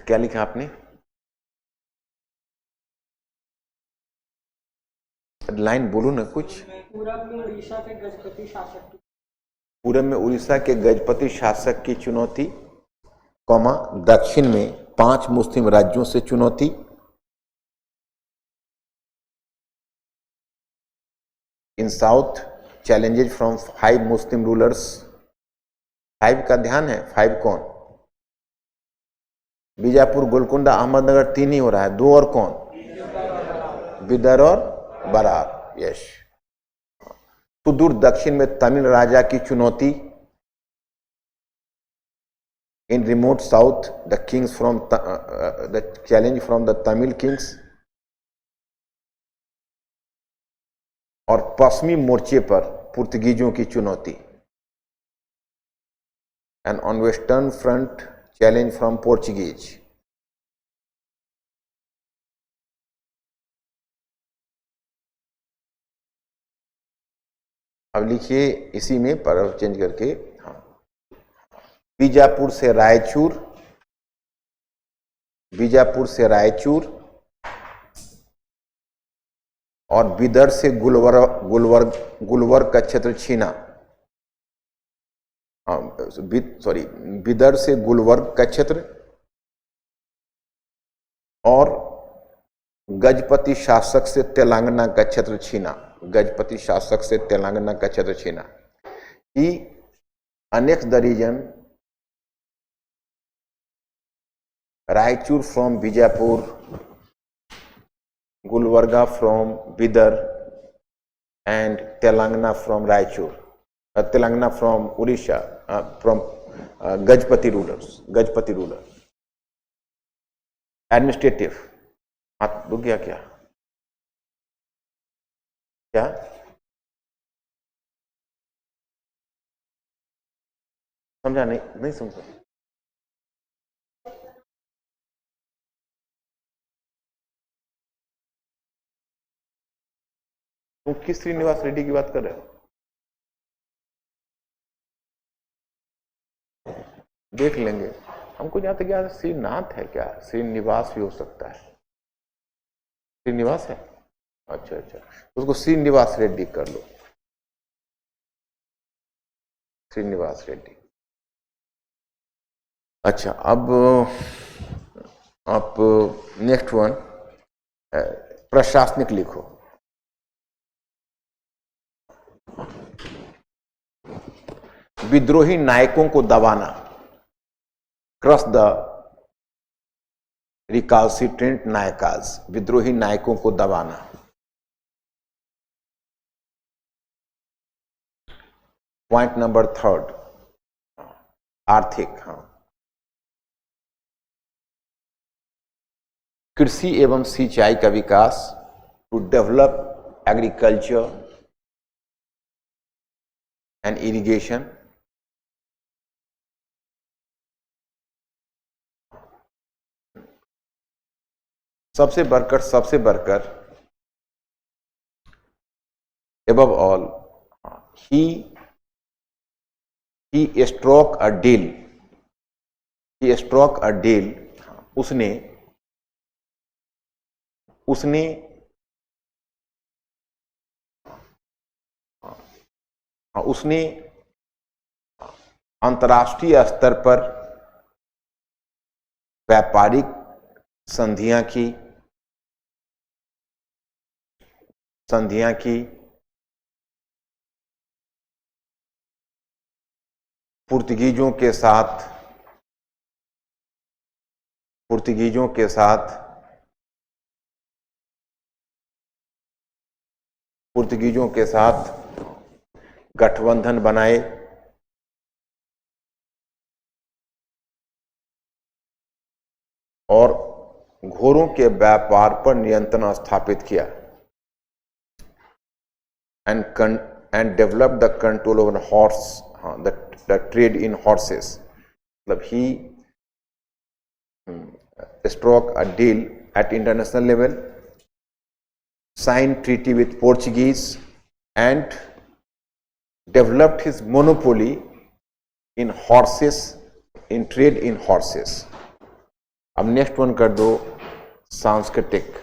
क्या लिखा आपने? लाइन बोलो ना कुछ। पूरब में उड़ीसा के गजपति शासक की, पूरब में उड़ीसा के गजपति शासक की चुनौती, कौमा दक्षिण में 5 मुस्लिम राज्यों से चुनौती, in south challenges from 5 Muslim rulers. 5 का ध्यान है, 5 कौन? बीजापुर, गोलकुंडा, अहमदनगर 3 ही हो रहा है, 2 और कौन? बिदर और बरार। यश। सुदूर दक्षिण में तमिल राजा की चुनौती, इन remote south the Kings from the challenge from the Tamil Kings. और पश्चिमी मोर्चे पर पुर्तगीजों की चुनौती, and on western front challenge from Portuguese. अब लिखिए इसी में पर चेंज करके, हाँ, बीजापुर से रायचूर, बीजापुर से रायचूर और बिदर से गुलवर्ग का क्षेत्र छीना। सॉरी, बिदर से गुलवर्ग का क्षेत्र और गजपति शासक से तेलंगाना का क्षेत्र छीना। गजपति शासक से तेलंगाना का क्षेत्र छीना। He annex the region Raichur from Bijapur, Gulbarga from Bidar and Telangana from Raichur, Telangana from Orissa, from Gajapati ruler. Administrative, हाथ रुक गया क्या? क्या समझा? नहीं समझा। तुम किस श्रीनिवास रेड्डी की बात कर रहे हो? देख लेंगे। हमको जहां तक याद है श्रीनाथ है क्या? श्रीनिवास भी हो सकता है। श्रीनिवास है? अच्छा, उसको श्रीनिवास रेड्डी कर लो। श्रीनिवास रेड्डी। अच्छा, अब आप नेक्स्ट वन प्रशासनिक लिखो। विद्रोही नायकों को दबाना, क्रश द रिकाल्सिट्रेंट नायकाज, विद्रोही नायकों को दबाना। पॉइंट नंबर 3 आर्थिक। हाँ, कृषि एवं सिंचाई का विकास, to develop agriculture and irrigation. सबसे बढ़कर above all he struck a deal, उसने अंतर्राष्ट्रीय स्तर पर व्यापारिक संधियां की, पुर्तगीजों के साथ गठबंधन बनाए और घोड़ों के व्यापार पर नियंत्रण स्थापित किया। And develop the control over horse, the trade in horses. मतलब he stroke a deal at international level, sign treaty with Portuguese and developed his monopoly in horses, in trade in horses. अब next one कर दो सांस्कृतिक।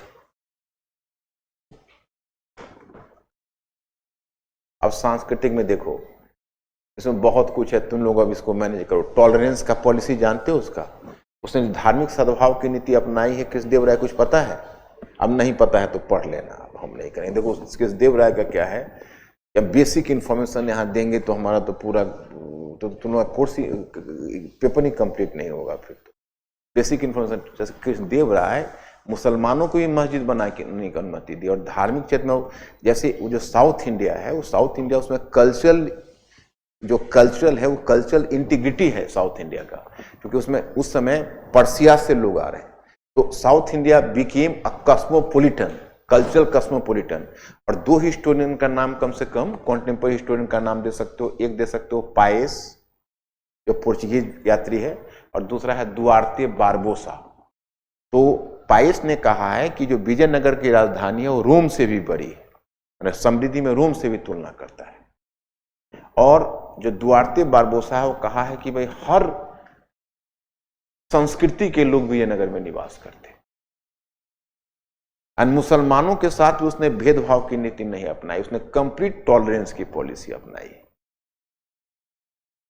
अब सांस्कृतिक में देखो, इसमें बहुत कुछ है, तुम लोग अब इसको मैनेज करो। टॉलरेंस का पॉलिसी जानते हो उसका? उसने धार्मिक सद्भाव की नीति अपनाई है कृष्णदेव राय, कुछ पता है? अब नहीं पता है तो पढ़ लेना, अब हम नहीं करेंगे। देखो कृष्णदेव राय का क्या है, जब बेसिक इन्फॉर्मेशन यहाँ देंगे तो हमारा तो पूरा तो तुम्हारा कोर्स ही पेपर ही कंप्लीट नहीं होगा। फिर तो बेसिक इन्फॉर्मेशन, जैसे कृष्णदेव राय मुसलमानों को भी मस्जिद बनाने की अनुमति दी, और धार्मिक क्षेत्र में जैसे वो जो साउथ इंडिया है, वो साउथ इंडिया उसमें कल्चरल है, वो कल्चरल इंटीग्रिटी है साउथ इंडिया का, क्योंकि उसमें उस समय पर्सिया से लोग आ रहे हैं। तो south India became a cosmopolitan, cultural cosmopolitan. और दो हिस्टोरियन का नाम कम से कम, कॉन्टेम्पररी हिस्टोरियन का नाम दे सकते हो। एक दे सकते हो पायस, जो पोर्चुगीज यात्री है, और दूसरा है दुआर्ते बारबोसा। तो पायस ने कहा है कि जो विजयनगर की राजधानी है वो रोम से भी बड़ी है, समृद्धि में रोम से भी तुलना करता है। और जो दुआर्ते बारबोसा है वो कहा है कि भाई हर संस्कृति के लोग विजयनगर में निवास करते हैं। और मुसलमानों के साथ भी उसने भेदभाव की नीति नहीं अपनाई, उसने कंप्लीट टॉलरेंस की पॉलिसी अपनाई।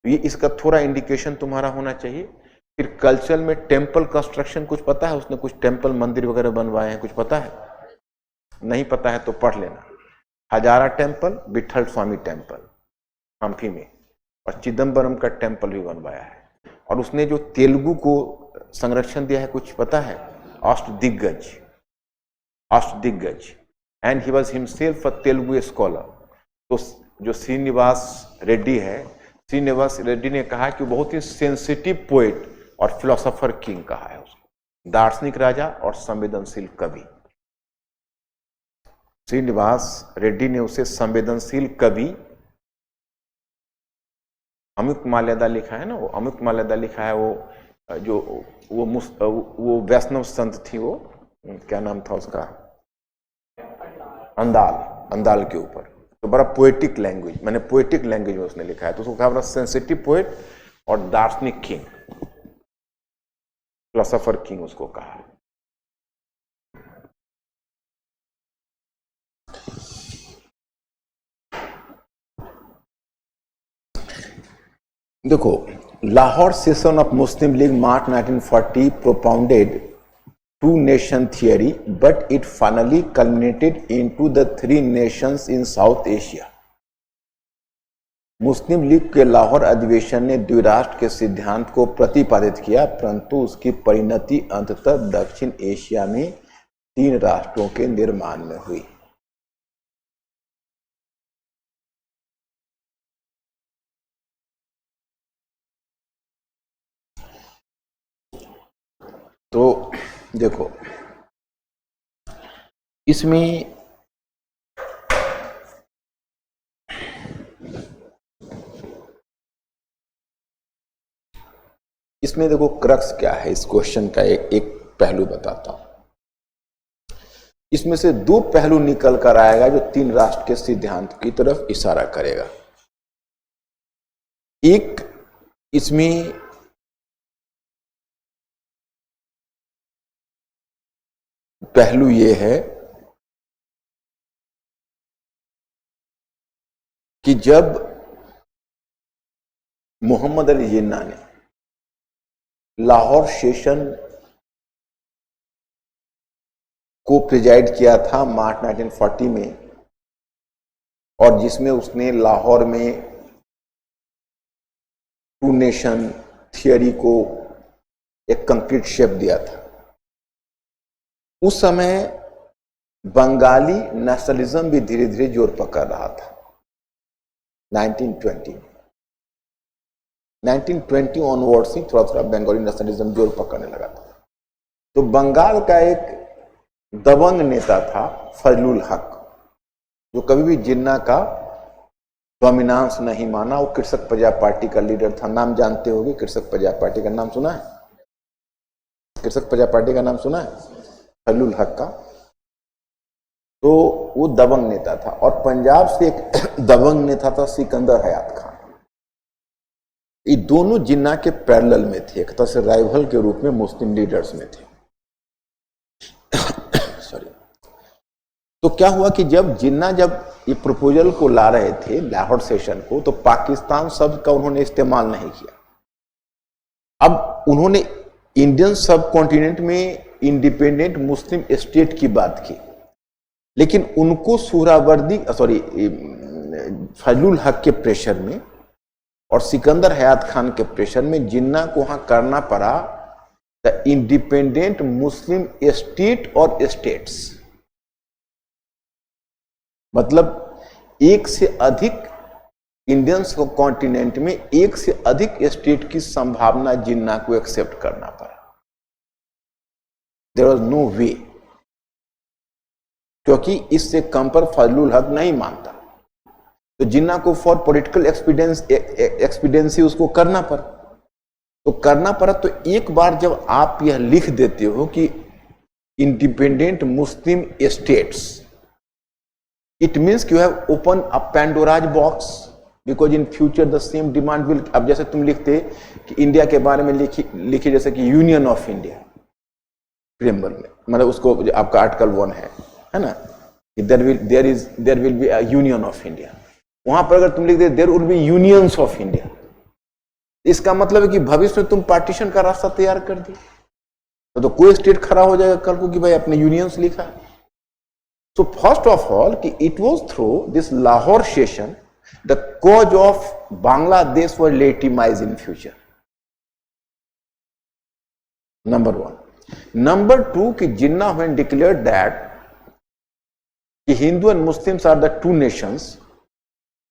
ये इसका थोड़ा इंडिकेशन तुम्हारा होना चाहिए। फिर कल्चरल में टेम्पल कंस्ट्रक्शन कुछ पता है? उसने कुछ टेम्पल मंदिर वगैरह बनवाए हैं, कुछ पता है? नहीं पता है तो पढ़ लेना। हजारा टेम्पल, विठल स्वामी टेम्पल हम्पी में, और चिदम्बरम का टेम्पल भी बनवाया है। और उसने जो तेलुगु को संरक्षण दिया है कुछ पता है? Ashtadiggaj, and he was himself a Telugu scholar. तो जो श्रीनिवास रेड्डी है, श्रीनिवास रेड्डी ने कहा कि वो बहुत ही सेंसिटिव पोएट और फिलोसोफर किंग कहा है उसको, दार्शनिक राजा और संवेदनशील कवि। श्रीनिवास रेड्डी ने उसे संवेदनशील कवि, अमित माल्यादा लिखा है ना, वो अमित माल्यादा लिखा है, वो जो वो वैष्णव संत थी, वो क्या नाम था उसका, अंदाल के ऊपर। तो बड़ा पोएटिक लैंग्वेज, मैंने पोएटिक लैंग्वेज में उसने लिखा है, तो उसको कहा बड़ा सेंसिटिव पोएट और दार्शनिक किंग, फिलोसोफर किंग उसको कहा। देखो, Lahore session of Muslim league March 1940 propounded two nation theory, but it finally culminated into the three nations in South Asia. Muslim league के लाहौर अधिवेशन ने द्विराष्ट्र के सिद्धांत को प्रतिपादित किया, परंतु उसकी परिणति अंततः दक्षिण एशिया में 3 राष्ट्रों के निर्माण में हुई। तो देखो, इसमें देखो क्रक्स क्या है इस क्वेश्चन का, एक पहलू बताता हूं। इसमें से 2 पहलू निकल कर आएगा जो 3 राष्ट्र के सिद्धांत की तरफ इशारा करेगा। एक इसमें पहलू ये है कि जब मोहम्मद अली जिन्ना ने लाहौर सेशन को प्रिजाइड किया था मार्च 1940 में, और जिसमें उसने लाहौर में 2 नेशन थियरी को एक कंक्रीट शेप दिया था। उस समय बंगाली नेशनलिज्म भी धीरे धीरे जोर पकड़ रहा था। 1920 ऑनवर्ड्स ही थोड़ा थोड़ा बंगाली नेशनलिज्म जोर पकड़ने लगा था। तो बंगाल का एक दबंग नेता था फजलुल हक, जो कभी भी जिन्ना का डोमिनेंस नहीं माना। वो कृषक प्रजा पार्टी का लीडर था, नाम जानते होंगे, कृषक प्रजा पार्टी का नाम सुना है? कृषक प्रजा पार्टी का नाम सुना है फजलुल हक का? तो वो दबंग नेता था। और पंजाब से एक दबंग नेता था सिकंदर हयात खान। ये दोनों जिन्ना के पैरेलल में थे, एक तरह से राइवल के रूप में मुस्लिम लीडर्स में थे। सॉरी। तो क्या हुआ कि जब जिन्ना ये प्रपोजल को ला रहे थे लाहौर सेशन को, तो पाकिस्तान शब्द का उन्होंने इस्तेमाल नहीं किया। अब उन्होंने इंडियन सब कॉन्टिनेंट में इंडिपेंडेंट मुस्लिम स्टेट की बात की, लेकिन उनको फजलुल हक के प्रेशर में और सिकंदर हयात खान के प्रेशर में जिन्ना को वहां करना पड़ा द इंडिपेंडेंट मुस्लिम स्टेट और स्टेट्स। मतलब एक से अधिक इंडियन कॉन्टिनेंट में एक से अधिक स्टेट की संभावना जिन्ना को एक्सेप्ट करना पड़ा। देयर वाज नो वे, क्योंकि इससे कम पर फजलुल हक नहीं मानता। तो जिन्ना को फॉर पॉलिटिकल एक्सपीडियंसी उसको करना पड़ा। तो एक बार जब आप यह लिख देते हो कि independent Muslim states, it means you have open a Pandora's box, because in future the same demand will. अब जैसे तुम लिखते कि इंडिया के बारे में लिखिए जैसे कि यूनियन ऑफ इंडिया प्रीएम्बल में, मतलब उसको आपका आर्टिकल 1 है ना, there will be a union of India. वहां पर अगर तुम लिख दे there will be unions of India, इसका मतलब है कि भविष्य में तुम पार्टीशन का रास्ता तैयार कर दिए। तो कोई स्टेट खड़ा हो जाएगा कल को कि भाई अपने यूनियंस लिखा है। सो फर्स्ट ऑफ ऑल कि it was through this Lahore session the cause of Bangladesh were legitimized in future, number 1। Number 2 कि जिन्ना व्हेन डिक्लेयर्ड दैट कि Hindu and Muslims are the 2 nations,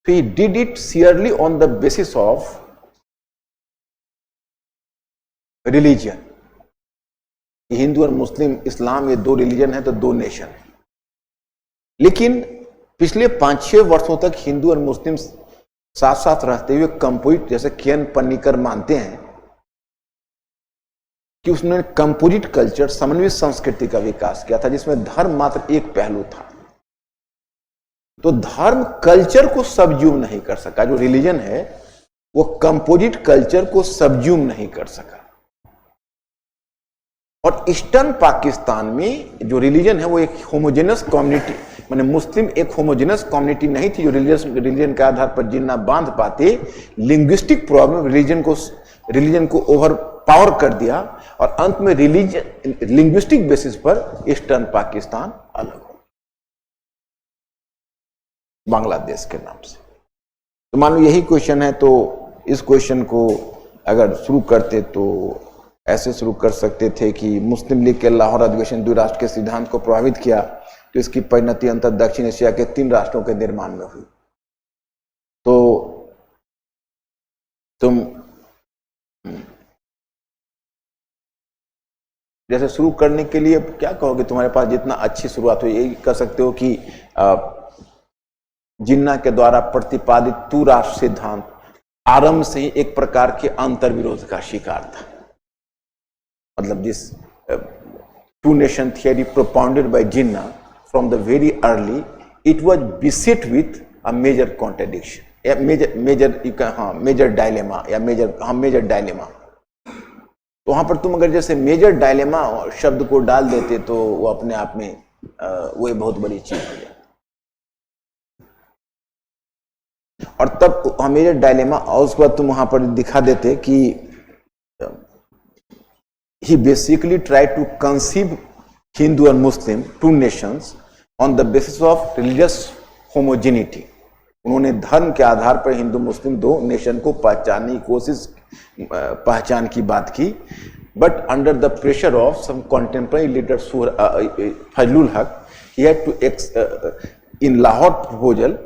he did it sheerly on the basis of religion। हिंदू और मुस्लिम इस्लाम ये 2 religion है तो 2 nation है। लेकिन पिछले 5-6 वर्षों तक हिंदू और मुस्लिम साथ साथ रहते हुए कंपोजिट, जैसे केएन पन्नीकर मानते हैं कि उसने कंपोजिट कल्चर, समन्वित संस्कृति का विकास किया था, जिसमें धर्म मात्र एक पहलू था। तो धर्म कल्चर को सबज्यूम नहीं कर सका। जो रिलीजन है वो कंपोजिट कल्चर को सबज्यूम नहीं कर सका। और ईस्टर्न पाकिस्तान में जो रिलीजन है वो एक होमोजेनस कम्युनिटी, माने मुस्लिम एक होमोजेनस कम्युनिटी नहीं थी जो रिलीजन के आधार पर जिन्ना बांध पाते। लिंग्विस्टिक प्रॉब्लम रिलीजन को ओवर पावर कर दिया और अंत में रिलीजन लिंग्विस्टिक बेसिस पर ईस्टर्न पाकिस्तान अलग हो बांग्लादेश के नाम से। तो मान लो यही क्वेश्चन है, तो इस क्वेश्चन को अगर शुरू करते तो ऐसे शुरू कर सकते थे कि मुस्लिम लीग के लाहौर अधिवेशन द्विराष्ट्र के सिद्धांत को प्रभावित किया, तो इसकी परिणति अंतर दक्षिण एशिया के 3 राष्ट्रों के निर्माण में हुई। तो तुम जैसे शुरू करने के लिए क्या कहोगे? तुम्हारे पास जितना अच्छी शुरुआत हो, यही कर सकते हो कि जिन्ना के द्वारा प्रतिपादित 2 राष्ट्र सिद्धांत आरंभ से ही एक प्रकार के अंतर्विरोध का शिकार था। मतलब this 2 nation theory propounded bye Jinnah from the very early, it was beset with a major contradiction, या मेजर डायलेमा, या मेजर डायलेमा। तो वहां पर तुम अगर जैसे मेजर डायलेमा शब्द को डाल देते तो वो अपने आप में वो बहुत बड़ी चीज हो जाती। और तब मेजर डायलेमा, और उसके बाद तुम वहां पर दिखा देते कि he basically tried to conceive Hindu and Muslim 2 nations on the basis of religious homogeneity। उन्होंने धर्म के आधार पर हिंदू मुस्लिम 2 नेशन को पहचानने की कोशिश, पहचान की बात की। But under the pressure of some contemporary leaders Fazlul Haq, he had to in Lahore proposal,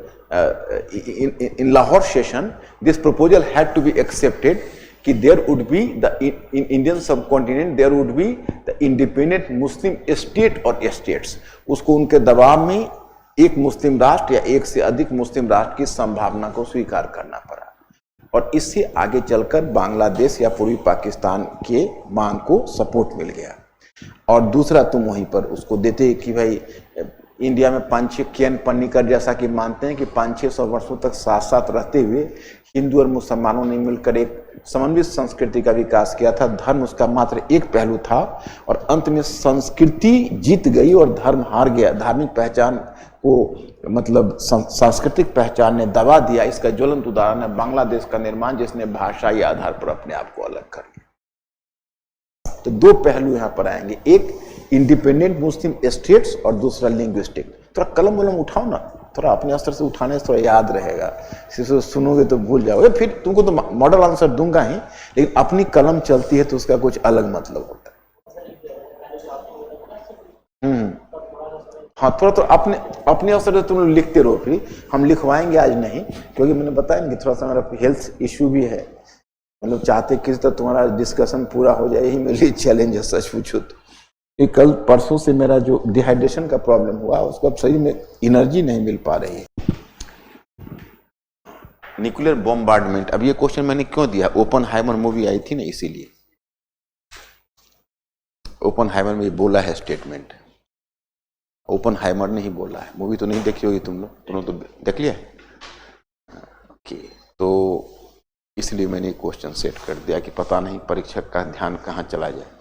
in Lahore session, this proposal had to be accepted कि there would be in Indian subcontinent there would be the independent Muslim state or states। उसको उनके दबाव में एक मुस्लिम राष्ट्र या एक से अधिक मुस्लिम राष्ट्र की संभावना को स्वीकार करना पड़ा, और इससे आगे चलकर बांग्लादेश या पूर्वी पाकिस्तान के मांग को सपोर्ट मिल गया। और दूसरा तुम वहीं पर उसको देते कि भाई इंडिया में 5-6 केन पन्नीकर जैसा कि मानते हैं कि 500-600 वर्षों तक साथ साथ रहते हुए हिंदू और मुसलमानों ने मिलकर एक समन्वित संस्कृति का विकास किया था। धर्म उसका मात्र एक पहलू था और अंत में संस्कृति जीत गई और धर्म हार गया। धार्मिक पहचान को मतलब सांस्कृतिक पहचान ने दबा दिया। इसका ज्वलंत उदाहरण है बांग्लादेश का निर्माण, जिसने भाषाई आधार पर अपने आप को अलग कर लिया। तो 2 पहलू यहाँ पर आएंगे, एक इंडिपेंडेंट मुस्लिम स्टेट्स और दूसरा लिंग्विस्टिक। थोड़ा कलम वलम उठाओ ना, थोड़ा अपने स्तर से उठाने से थोड़ा याद रहेगा, सुनोगे तो भूल जाओगे। फिर तुमको तो मॉडल आंसर दूंगा ही, लेकिन अपनी कलम चलती है तो उसका कुछ अलग मतलब होता है। हाँ, थोड़ा तो अपने अवसर से तुम लोग लिखते रहो, फिर हम लिखवाएंगे आज नहीं, क्योंकि मैंने बताया कि थोड़ा सा मेरा हेल्थ इश्यू भी है। मतलब चाहते किस तरह तुम्हारा डिस्कशन पूरा हो जाए, यही मेरे लिए चैलेंज है सच पूछो तो। कि कल परसों से मेरा जो डिहाइड्रेशन का प्रॉब्लम हुआ, उसको अब शरीर में एनर्जी नहीं मिल पा रही है। न्यूक्लियर बॉम्बार्डमेंट, अब ये क्वेश्चन मैंने क्यों दिया, ओपनहाइमर मूवी आई थी ना, इसीलिए। ओपनहाइमर में बोला है स्टेटमेंट, ओपनहाइमर ने ही बोला है। मूवी तो नहीं देखी होगी तुम लोग तो देख लिया है। ओके, तो इसलिए मैंने क्वेश्चन सेट कर दिया कि पता नहीं परीक्षक का ध्यान कहाँ चला जाए।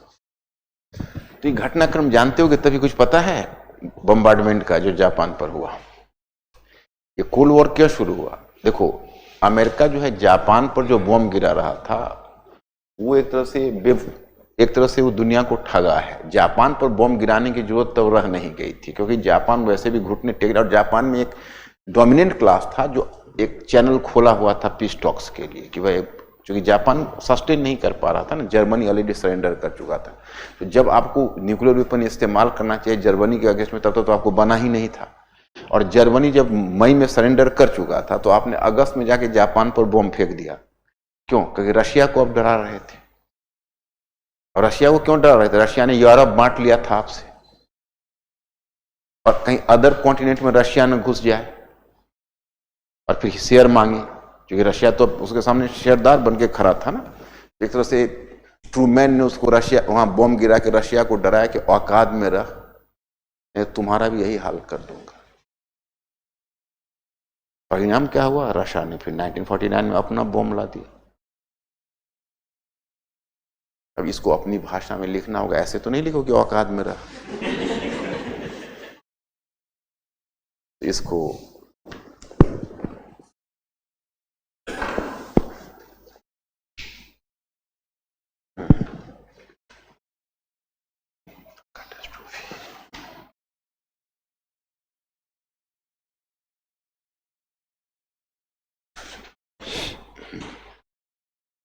तो ये घटनाक्रम जानते होगे तभी कुछ पता है बम्बार्डमेंट का जो जापान पर हुआ। ये कोल्ड वॉर क्यों शुरू हुआ? देखो, अमेरिका जो है जापान पर जो बम गिरा रहा था, वो एक तरह से वो दुनिया को ठगा है। जापान पर बम गिराने की जरूरत तो रह नहीं गई थी, क्योंकि जापान वैसे भी घुटने टेक, और जापान में एक डोमिनेंट क्लास था जो एक चैनल खोला हुआ था पीस टॉक्स के लिए, कि भाई क्योंकि जापान सस्टेन नहीं कर पा रहा था ना, जर्मनी ऑलरेडी सरेंडर कर चुका था। तो जब आपको न्यूक्लियर वेपन इस्तेमाल करना चाहिए जर्मनी के अगेंस्ट में, तब तो आपको बना ही नहीं था। और जर्मनी जब मई में सरेंडर कर चुका था, तो आपने अगस्त में जाके जापान पर बम फेंक दिया। क्यों? क्योंकि रशिया को अब डरा रहे थे। और रशिया को क्यों डरा रहे थे? रशिया ने यूरोप बांट लिया था आपसे, और कहीं अदर कॉन्टिनेंट में रशिया न घुस जाए और फिर शेयर मांगे, क्योंकि रशिया तो उसके सामने शेयरदार बन के खड़ा था ना। एक तरह से ट्रूमैन ने उसको रशिया वहां बम गिरा के रशिया को डराया कि औकात में रह, तुम्हारा भी यही हाल कर दूंगा। परिणाम क्या हुआ? रशिया ने फिर 1949 में अपना बम ला दिया। अब इसको अपनी भाषा में लिखना होगा, ऐसे तो नहीं लिखो कि औकात में रह। इसको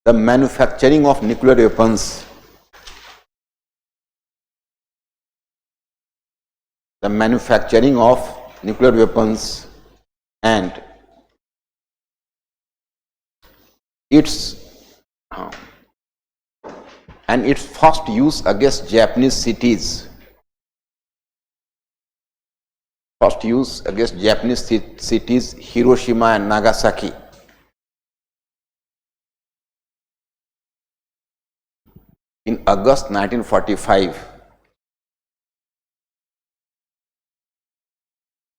the manufacturing of nuclear weapons, the manufacturing of nuclear weapons and its first use against Japanese cities. First use against Japanese cities Hiroshima and Nagasaki. In August 1945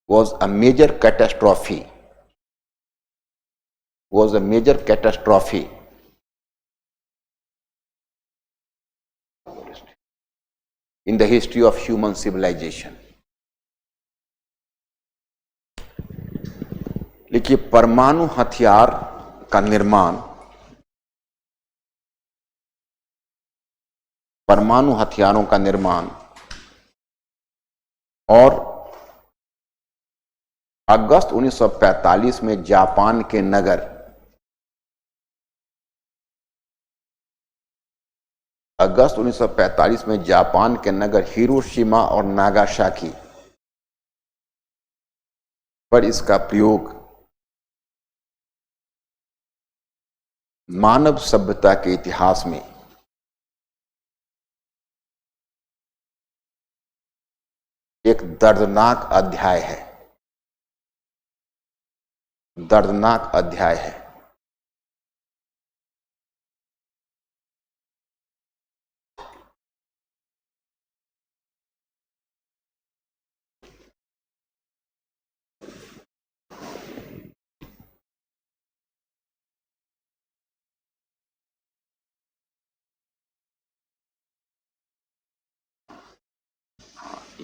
was a major catastrophe. In the history of human civilization. देखिए, परमाणु हथियार का निर्माण, परमाणु हथियारों का निर्माण और अगस्त 1945 में जापान के नगर, अगस्त 1945 में जापान के नगर हिरोशिमा और नागासाकी पर इसका प्रयोग मानव सभ्यता के इतिहास में एक दर्दनाक अध्याय है, दर्दनाक अध्याय है।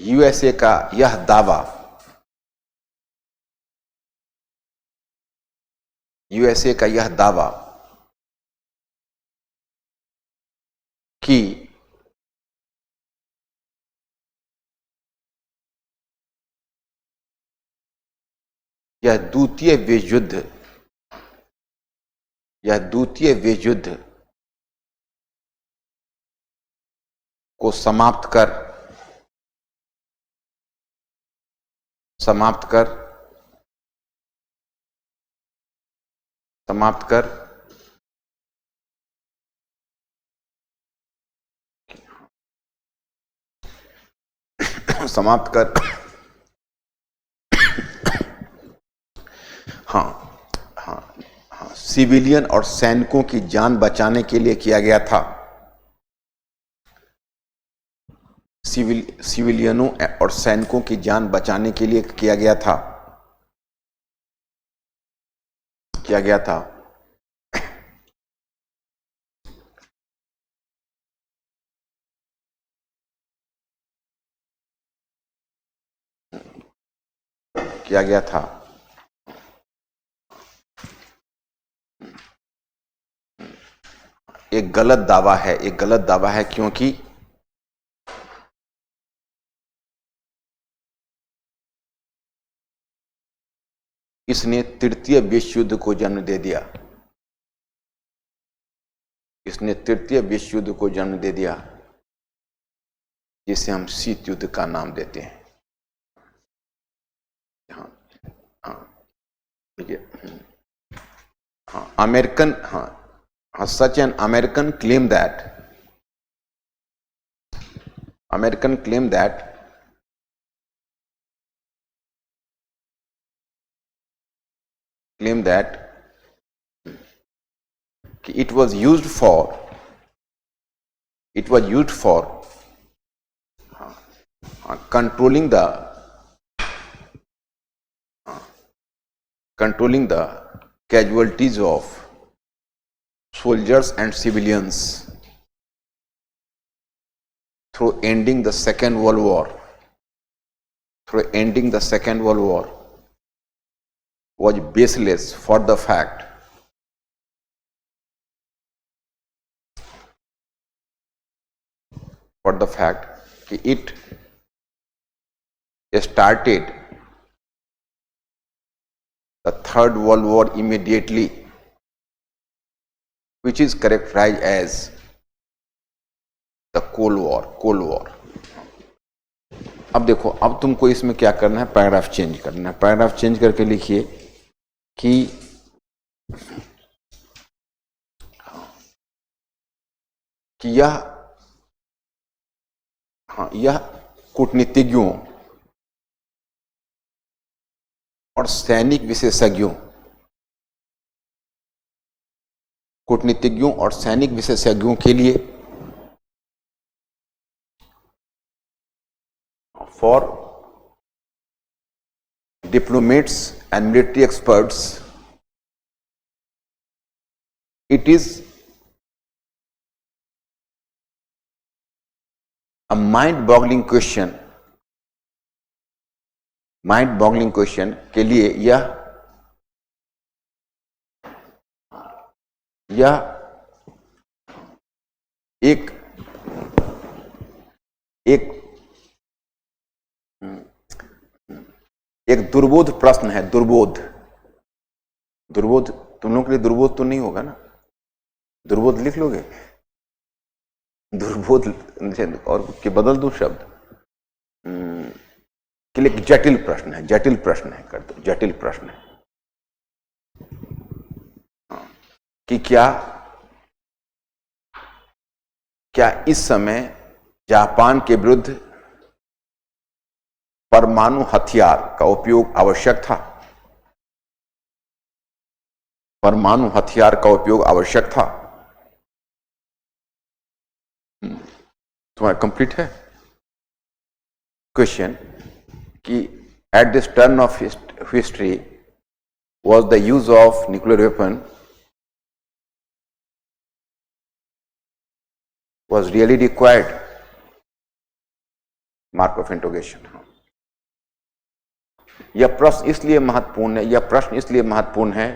यूएसए का यह दावा, यूएसए का यह दावा कि यह द्वितीय विश्व युद्ध को समाप्त कर सिविलियन और सैनिकों की जान बचाने के लिए किया गया था। सिविलियनों और सैनिकों की जान बचाने के लिए किया गया था। एक गलत दावा है क्योंकि इसने तृतीय विश्व युद्ध को जन्म दे दिया। जिसे हम शीत युद्ध का नाम देते हैं। Such an American claim that it was used for controlling the casualties of soldiers and civilians through ending the Second World War. Was baseless for the fact that it started the Third World War immediately which is characterized as the Cold War. अब देखो, अब तुमको इसमें क्या करना है, paragraph change करना है। पैराग्राफ चेंज करके लिखिए कि यह कूटनीतिज्ञों और सैनिक विशेषज्ञों के लिए for diplomats and military experts, it is a mind-boggling question के लिए यह एक दुर्बोध प्रश्न है। दुर्बोध तुम लोगों के लिए दुर्बोध तो नहीं होगा ना? दुर्बोध लिख लोगे? दुर्बोध और के बदल दो शब्द के लिए जटिल प्रश्न है कर दो, जटिल प्रश्न है कि क्या इस समय जापान के विरुद्ध परमाणु हथियार का उपयोग आवश्यक था? परमाणु हथियार का उपयोग आवश्यक था? तुम्हारा कंप्लीट है क्वेश्चन कि at this turn off history was the use of nuclear weapon was really required? Mark of interrogation. यह प्रश्न इसलिए महत्वपूर्ण है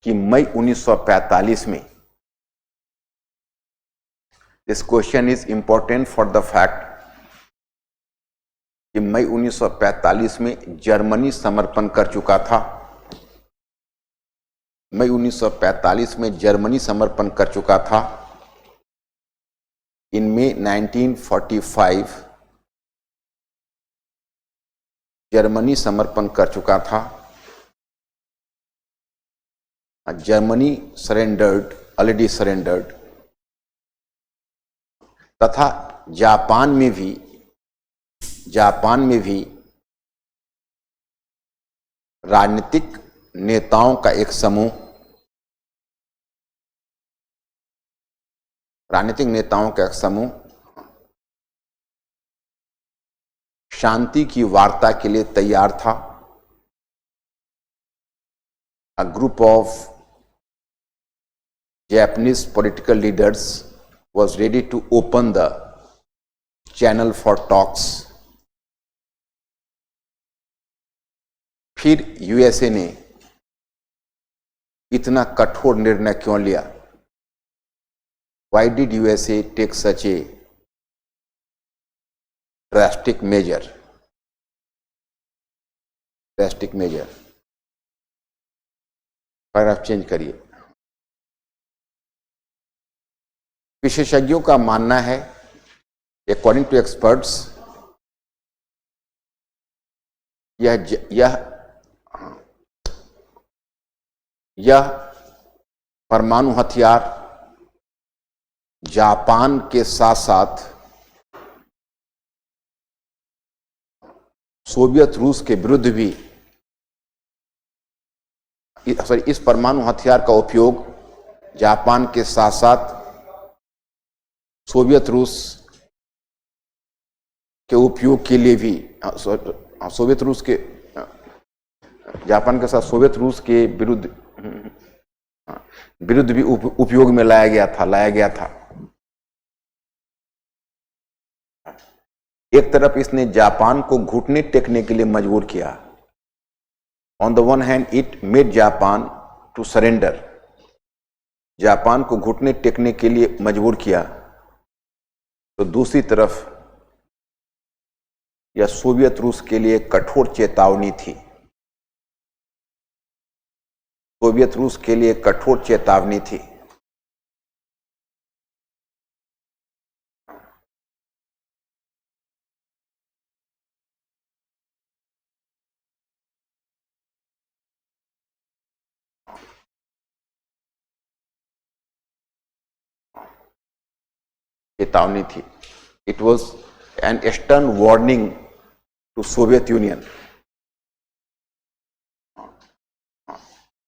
कि मई 1945 में this question is important for the fact कि मई 1945 में जर्मनी समर्पण कर चुका था। मई 1945 में जर्मनी समर्पण कर चुका था। इन मई 1945 जर्मनी समर्पण कर चुका था। जर्मनी ऑलरेडी सरेंडर्ड, तथा जापान में भी राजनीतिक नेताओं का एक समूह शांति की वार्ता के लिए तैयार था। A group of Japanese political leaders was ready to open the channel for talks. फिर यूएसए ने इतना कठोर निर्णय क्यों लिया? Why did USA take such a drastic measure? Paragraph change करिए। विशेषज्ञों का मानना है, अकॉर्डिंग टू एक्सपर्ट्स, यह परमाणु हथियार जापान के साथ साथ सोवियत रूस के विरुद्ध भी, इस परमाणु हथियार का उपयोग जापान के साथ साथ सोवियत रूस के उपयोग के लिए भी, जापान के साथ सोवियत रूस के विरुद्ध भी उपयोग में लाया गया था। एक तरफ इसने जापान को घुटने टेकने के लिए मजबूर किया। On the one hand it made Japan to surrender, Japan को घुटने टेकने के लिए मजबूर किया। तो दूसरी तरफ यह सोवियत रूस के लिए कठोर चेतावनी थी। सोवियत रूस के लिए कठोर चेतावनी थी। चेतावनी थी। It was an stern warning to Soviet Union.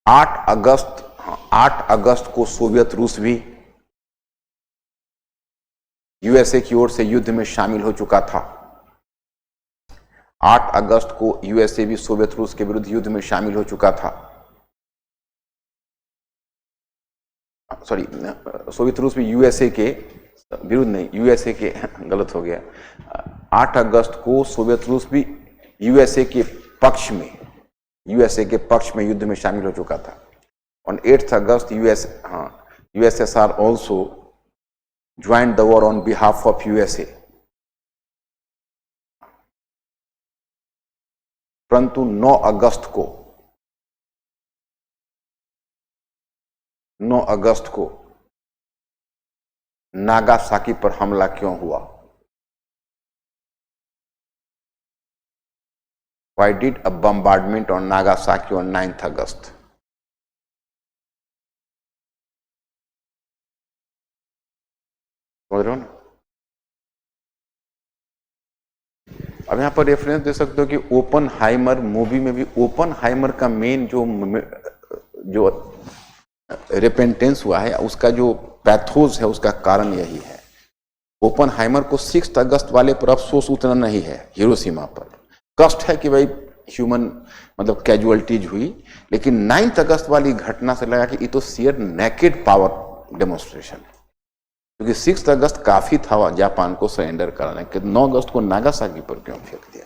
8 अगस्त को सोवियत रूस भी यूएसए की ओर से युद्ध में शामिल हो चुका था। 8 अगस्त को यूएसए भी सोवियत रूस के विरुद्ध युद्ध में शामिल हो चुका था। सॉरी, सोवियत रूस भी यूएसए के विरुद्ध नहीं, यूएसए के गलत हो गया। 8 अगस्त को सोवियत रूस भी यूएसए के पक्ष में युद्ध में शामिल हो चुका था। On 8 August USSR also joined the war on behalf of USA. परंतु 9 अगस्त को नागासाकी पर हमला क्यों हुआ? Why did a bombardment on Nagasaki on 9th August? समझ रहे हो ना? अब यहां पर रेफरेंस दे सकते हो कि ओपनहाइमर मूवी में भी ओपनहाइमर का मेन जो रिपेंटेंस हुआ है, उसका जो पैथोस है, उसका कारण यही है। ओपनहाइमर को 6 अगस्त वाले पर अफसोस उतना नहीं है, हिरोशिमा पर कष्ट है कि भाई ह्यूमन मतलब कैजुअलिटीज हुई, लेकिन 9 अगस्त वाली घटना से लगा कि ये तो सियर नेकेड पावर डेमोन्स्ट्रेशन है, क्योंकि 6 अगस्त काफी था जापान को सरेंडर कराने के। 9 अगस्त को नागासाकी पर क्यों फेंक दिया?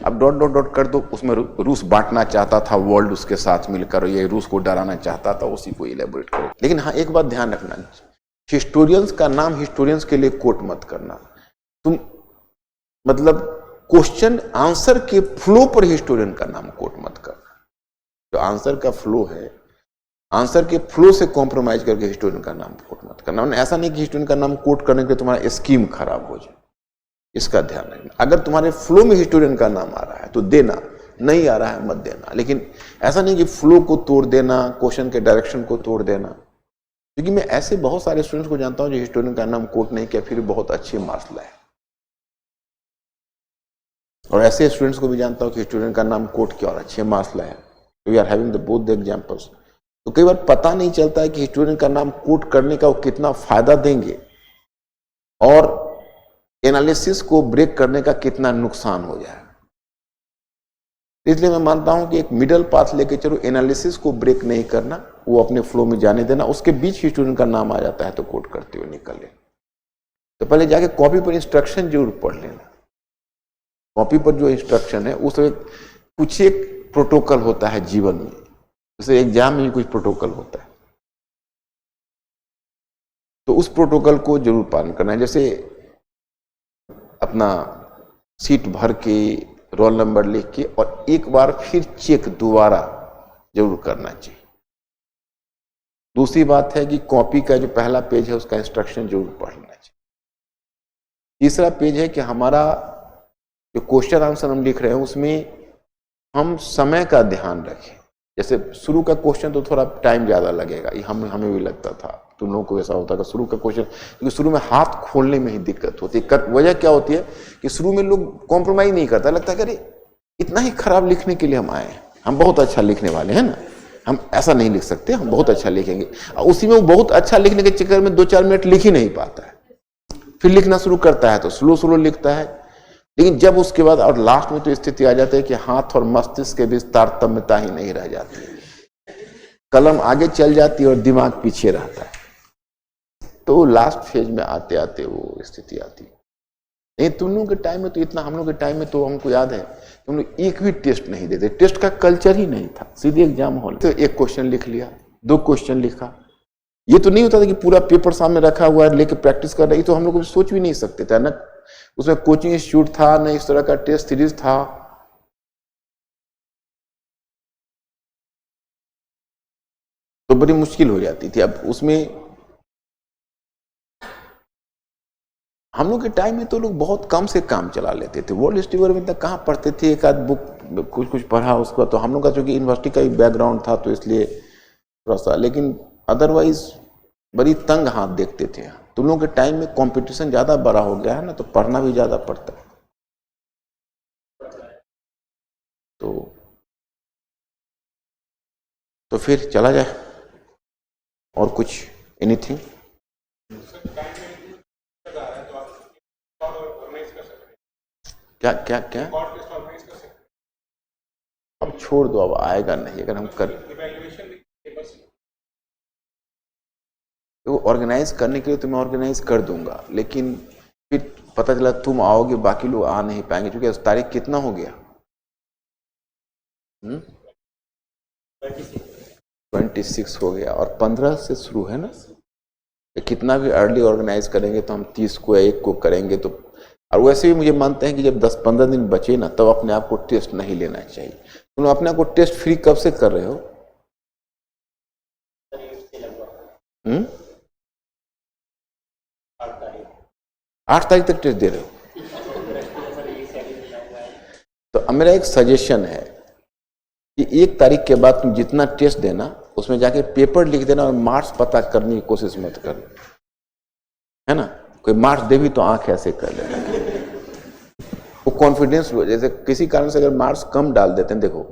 अब डॉट डॉट डॉट कर दो, उसमें रूस बांटना चाहता था वर्ल्ड उसके साथ मिलकर, ये रूस को डराना चाहता था, उसी को इलेबोरेट करो। लेकिन हाँ, एक बात ध्यान रखना, हिस्टोरियंस का नाम हिस्टोरियंस के लिए कोट मत करना। तुम मतलब क्वेश्चन आंसर के फ्लो पर हिस्टोरियन का नाम कोट मत करना। जो आंसर का फ्लो है, आंसर के फ्लो से कॉम्प्रोमाइज करके हिस्टोरियन का नाम कोट मत करना। ऐसा नहीं कि हिस्टोरियन का नाम कोट करने के तुम्हारा स्कीम खराब हो जाए, इसका ध्यान रखना। अगर तुम्हारे फ्लो में हिस्टोरियन का नाम आ रहा है तो देना, नहीं आ रहा है मत देना। लेकिन ऐसा नहीं कि फ्लो को तोड़ देना, क्वेश्चन के डायरेक्शन को तोड़ देना। क्योंकि मैं ऐसे बहुत सारे स्टूडेंट्स को जानता हूं जो हिस्टोरियन का नाम कोट नहीं किया, फिर बहुत अच्छे मार्क्स लाए। और ऐसे स्टूडेंट्स को भी जानता हूं कि हिस्टोरियन का नाम कोट किया और अच्छे मार्क्स लाए। We are having the both the examples. तो कई बार पता नहीं चलता है कि हिस्टोरियन का नाम कोट करने का वो कितना फायदा देंगे और एनालिसिस को ब्रेक करने का कितना नुकसान हो जाए। इसलिए मैं मानता हूं कि एक मिडल पाथ लेके चलो, एनालिसिस को ब्रेक नहीं करना, वो अपने फ्लो में जाने देना। उसके बीच हिस्टोरियन का नाम आ जाता है तो कोट करते हुए निकल लेना। तो पहले जाके कॉपी पर इंस्ट्रक्शन जरूर पढ़ लेना। कॉपी पर जो इंस्ट्रक्शन है उसमें कुछ एक प्रोटोकॉल होता है जीवन में, जैसे एग्जाम में भी कुछ प्रोटोकॉल होता है, तो उस प्रोटोकॉल को जरूर पालन करना है। जैसे अपना सीट भर के रोल नंबर लिख के और एक बार फिर चेक दोबारा जरूर करना चाहिए। दूसरी बात है कि कॉपी का जो पहला पेज है उसका इंस्ट्रक्शन जरूर पढ़ना चाहिए। तीसरा पेज है कि हमारा जो क्वेश्चन आंसर हम लिख रहे हैं उसमें हम समय का ध्यान रखें। जैसे शुरू का क्वेश्चन तो थोड़ा टाइम ज़्यादा लगेगा, ये हमें भी लगता था, तुम लोगों को ऐसा होता था शुरू का क्वेश्चन, क्योंकि शुरू में हाथ खोलने में ही दिक्कत होती है। वजह क्या होती है कि शुरू में लोग कॉम्प्रोमाइज नहीं करता, लगता है कि अरे इतना ही खराब लिखने के लिए हम आए हैं, हम बहुत अच्छा लिखने वाले हैं ना, हम ऐसा नहीं लिख सकते, हम बहुत अच्छा लिखेंगे। और उसी में वो बहुत अच्छा लिखने के चक्कर में 2-4 मिनट लिख ही नहीं पाता है, फिर लिखना शुरू करता है तो स्लो स्लो लिखता है। लेकिन जब उसके बाद और लास्ट में तो स्थिति आ जाती है कि हाथ और मस्तिष्क के बीच तारतम्यता ही नहीं रह जाती, कलम आगे चल जाती है और दिमाग पीछे रहता है। तो लास्ट फेज में आते आते वो स्थिति आती है। नहीं, तुम लोगों के टाइम में तो इतना, हम लोग के टाइम में तो हमको याद है तुम लोग एक भी टेस्ट नहीं देते, टेस्ट का कल्चर ही नहीं था, सीधे एग्जाम हॉल तो एक क्वेश्चन लिख लिया, 2 क्वेश्चन लिखा। ये तो नहीं होता था कि पूरा पेपर सामने रखा हुआ है लेके प्रैक्टिस कर रही, तो हम लोग सोच भी नहीं सकते थे ना, उसमें कोचिंग इंस्टीट्यूट था ना इस तरह का टेस्ट सीरीज था। तो बड़ी मुश्किल हो जाती थी। अब उसमें हम लोग के टाइम में तो लोग बहुत कम से काम चला लेते थे। वर्ल्ड हिस्ट्री में तक कहाँ पढ़ते थे, एक आध बुक कुछ पढ़ा उसका, तो हम लोग का चूंकि यूनिवर्सिटी का ही बैकग्राउंड था तो इसलिए थोड़ा सा, लेकिन अदरवाइज बड़ी तंग हाथ देखते थे। तुम लोगों के टाइम में कंपटीशन ज्यादा बड़ा हो गया है ना, तो पढ़ना भी ज्यादा पड़ता है। तो फिर चला जाए और कुछ एनीथिंग। क्या क्या क्या अब छोड़ दो, अब आएगा नहीं। अगर हम कर तो ऑर्गेनाइज करने के लिए तो मैं ऑर्गेनाइज कर दूंगा, लेकिन फिर पता चला तुम आओगे बाकी लोग आ नहीं पाएंगे, क्योंकि तारीख कितना हो गया? 26 हो गया और 15 से शुरू है ना। कितना भी अर्ली ऑर्गेनाइज करेंगे तो हम 30 को या 1 को करेंगे तो। और वैसे भी मुझे मानते हैं कि जब 10-15 दिन बचे ना, तब अपने आप को टेस्ट नहीं लेना चाहिए। तुम अपने आप को टेस्ट फ्री कब से कर रहे हो? 8 तारीख तक टेस्ट दे रहे हो? तो अब मेरा एक सजेशन है कि 1 तारीख के बाद तुम जितना टेस्ट देना, उसमें जाके पेपर लिख देना और मार्क्स पता करने की कोशिश मत करना, है ना। कोई मार्क्स दे भी तो आंख ऐसे कर लेना, वो कॉन्फिडेंस लो। जैसे किसी कारण से अगर मार्क्स कम डाल देते हैं, देखो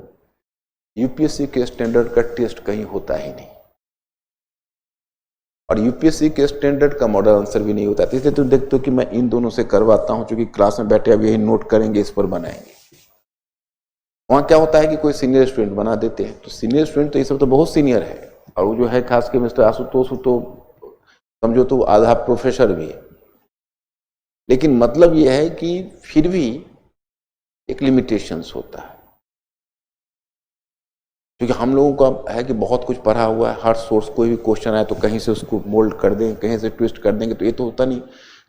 यूपीएससी के स्टैंडर्ड का टेस्ट कहीं होता ही नहीं, और यूपीएससी के स्टैंडर्ड का मॉडल आंसर भी नहीं होता। इसलिए तुम देखते हो कि मैं इन दोनों से करवाता हूं, क्योंकि क्लास में बैठे अब यही नोट करेंगे, इस पर बनाएंगे। वहां क्या होता है कि कोई सीनियर स्टूडेंट बना देते हैं, तो सीनियर स्टूडेंट तो ये सब तो बहुत सीनियर है, और वो जो है खास के मिस्टर आशुतोष तो समझो तो आधा प्रोफेसर भी है। लेकिन मतलब ये है कि फिर भी एक लिमिटेशंस होता है, क्योंकि हम लोगों का है कि बहुत कुछ पढ़ा हुआ है, हर सोर्स कोई भी क्वेश्चन आए तो कहीं से उसको मोल्ड कर दें, कहीं से ट्विस्ट कर देंगे, तो ये तो होता नहीं।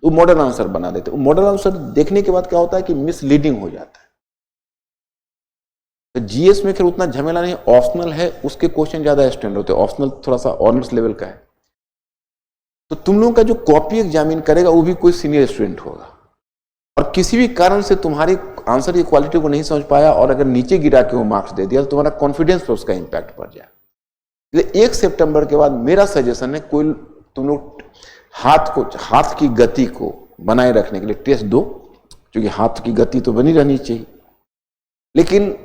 वो मॉडल आंसर बना देते। वो मॉडल आंसर देखने के बाद क्या होता है कि मिसलीडिंग हो जाता है। तो जीएस में फिर उतना झमेला नहीं, ऑप्शनल है, उसके क्वेश्चन ज्यादा स्टैंडर्ड होते हैं। ऑप्शनल थोड़ा सा ऑनर्स लेवल का है, तो तुम लोगों का जो कॉपी एग्जामिन करेगा वो भी कोई सीनियर स्टूडेंट होगा, और किसी भी कारण से तुम्हारी आंसर की क्वालिटी को नहीं समझ पाया और अगर नीचे गिरा के वो मार्क्स दे दिया, तो तुम्हारा कॉन्फिडेंस पर उसका इंपैक्ट पड़ जाए। इसलिए 1 सितंबर के बाद मेरा सजेशन है, कोई तुम लोग हाथ की गति को बनाए रखने के लिए टेस्ट दो, क्योंकि हाथ की गति तो बनी रहनी चाहिए। लेकिन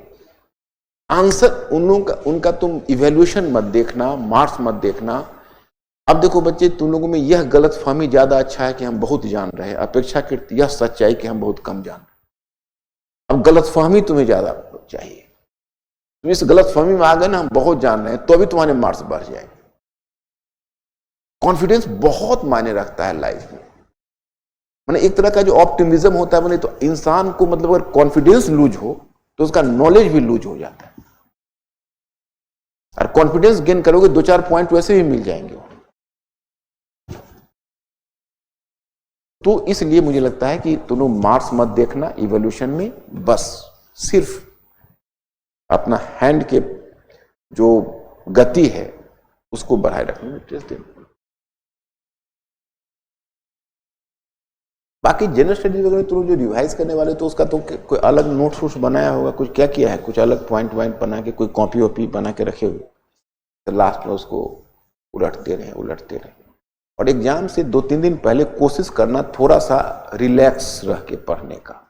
आंसर उन लोगों का, उनका तुम इवेल्युएशन मत देखना, मार्क्स मत देखना। अब देखो बच्चे, तुम लोगों में यह गलतफहमी ज्यादा अच्छा है कि हम बहुत जान रहे हैं, अपेक्षाकृत यह सच्चाई कि हम बहुत कम जान रहे हैं। अब गलतफहमी तुम्हें ज्यादा चाहिए। तुम इस गलतफहमी में आ गए ना, हम बहुत जान रहे हैं, तो अभी तुम्हारे मार्क्स बढ़ जाएंगे। कॉन्फिडेंस बहुत मायने रखता है लाइफ में। मैंने एक तरह का जो ऑप्टिमिज्म होता है, मैंने तो इंसान को मतलब अगर कॉन्फिडेंस लूज हो तो उसका नॉलेज भी लूज हो जाता है। और कॉन्फिडेंस गेन करोगे 2-4 पॉइंट वैसे भी मिल जाएंगे। तो इसलिए मुझे लगता है कि तुम लोग मार्क्स मत देखना इवोल्यूशन में, बस सिर्फ अपना हैंड के जो गति है उसको बढ़ाए रखने में इंटरेस्ट देना। बाकी जनरल स्टडीज वगैरह तुम जो रिवाइज करने वाले, तो उसका तो कोई अलग नोट्स वोट्स बनाया होगा, कुछ क्या किया है, कुछ अलग पॉइंट वाइंट बना के कोई कॉपी वॉपी बना के रखे हुए, तो लास्ट में उसको उलटते रहे। और एग्जाम से 2-3 दिन पहले कोशिश करना थोड़ा सा रिलैक्स रह के पढ़ने का।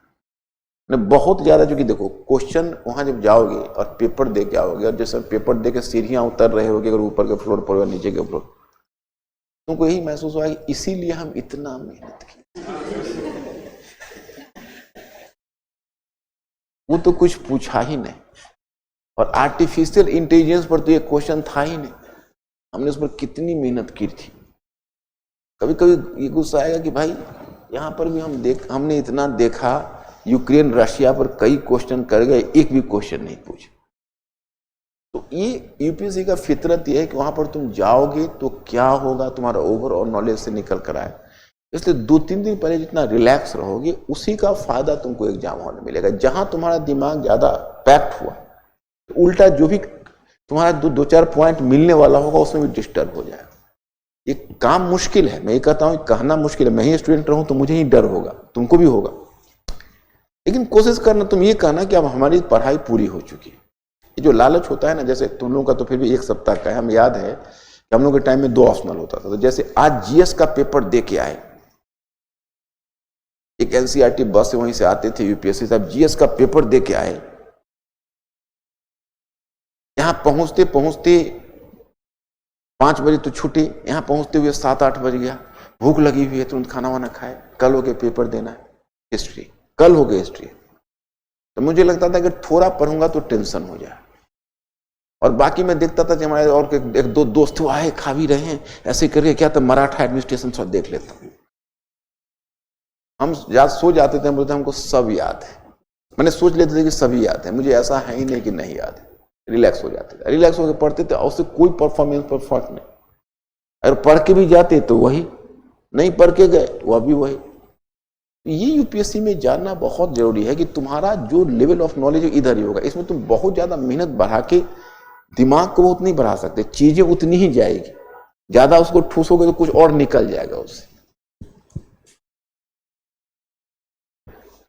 बहुत ज्यादा, क्योंकि देखो क्वेश्चन वहां जब जाओगे और पेपर दे के आओगे, और जैसे पेपर दे के सीढ़ियां उतर रहे होगे, अगर ऊपर के फ्लोर पर या नीचे के फ्लोर, तुमको यही महसूस होगा कि इसीलिए हम इतना मेहनत की। वो तो कुछ पूछा ही नहीं, और आर्टिफिशियल इंटेलिजेंस पर तो ये क्वेश्चन था ही नहीं, हमने उस पर कितनी मेहनत की थी। कभी कभी ये गुस्सा आएगा कि भाई यहां पर भी हमने इतना देखा, यूक्रेन रशिया पर कई क्वेश्चन कर गए, एक भी क्वेश्चन नहीं पूछे। तो ये यूपीएससी का फितरत ये है कि वहां पर तुम जाओगे तो क्या होगा, तुम्हारा ओवरऑल नॉलेज से निकल कर आए। इसलिए 2-3 दिन पहले जितना रिलैक्स रहोगे, उसी का फायदा तुमको एग्जाम हॉल में मिलेगा। जहां तुम्हारा दिमाग ज्यादा पैक्ट हुआ, तो उल्टा जो भी तुम्हारा 2-4 पॉइंट मिलने वाला होगा उसमें भी डिस्टर्ब हो जाएगा। ये काम मुश्किल है, मैं ये कहता हूं कहना मुश्किल है। मैं ही स्टूडेंट रहूं तो मुझे ही डर होगा, तुमको भी होगा, लेकिन कोशिश करना तुम ये कहना कि अब हमारी पढ़ाई पूरी हो चुकी है। ये जो लालच होता है ना, जैसे तुम लोगों का तो फिर भी 1 सप्ताह का है, हमें याद है कि हम लोग के टाइम में 2 ऑप्शनल होता था। तो जैसे आज जीएस का पेपर दे के आए, एक एनसीईआरटी बस से वहीं से आते थे यूपीएससी साहब, जीएस का पेपर दे के आए, यहां पहुंचते पहुंचते 5 बजे तो छुट्टी, यहां पहुंचते हुए 7-8 बज गया, भूख लगी हुई है, तुरंत खाना वाना खाए, कल हो गए पेपर देना है हिस्ट्री, कल हो गए हिस्ट्री। तो मुझे लगता था कि थोड़ा पढ़ूंगा तो टेंशन हो जाए, और बाकी मैं देखता था कि हमारे और 1-2 दोस्त आए, खा भी रहे हैं, ऐसे करके क्या तो मराठा एडमिनिस्ट्रेशन सब देख लेता हूं। हम सो जाते थे, बोलते हमको सब याद है, मैंने सोच लेते थे कि सभी याद है, मुझे ऐसा है ही नहीं कि नहीं याद है। रिलैक्स हो जाते थे, रिलैक्स होकर पढ़ते थे, और उससे कोई परफॉर्मेंस पर फर्क नहीं। अगर पढ़ के भी जाते तो वही, नहीं पढ़ के गए वह भी वही। ये यूपीएससी में जानना बहुत जरूरी है कि तुम्हारा जो लेवल ऑफ नॉलेज इधर ही होगा, इसमें तुम बहुत ज्यादा मेहनत बढ़ा के दिमाग को बहुत नहीं बढ़ा सकते, चीजें उतनी ही जाएगी, ज्यादा उसको ठूसोगे तो कुछ और निकल जाएगा उससे।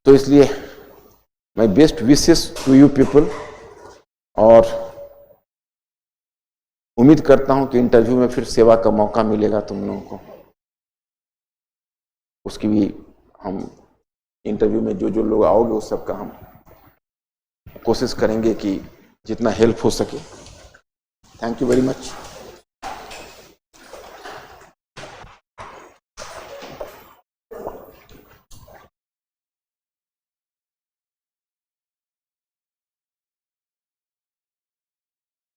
तो इसलिए my best wishes to you people, और उम्मीद करता हूं कि इंटरव्यू में फिर सेवा का मौका मिलेगा तुम लोगों को। उसकी भी हम इंटरव्यू में जो लोग आओगे उस सब का हम कोशिश करेंगे कि जितना हेल्प हो सके। Thank you very much.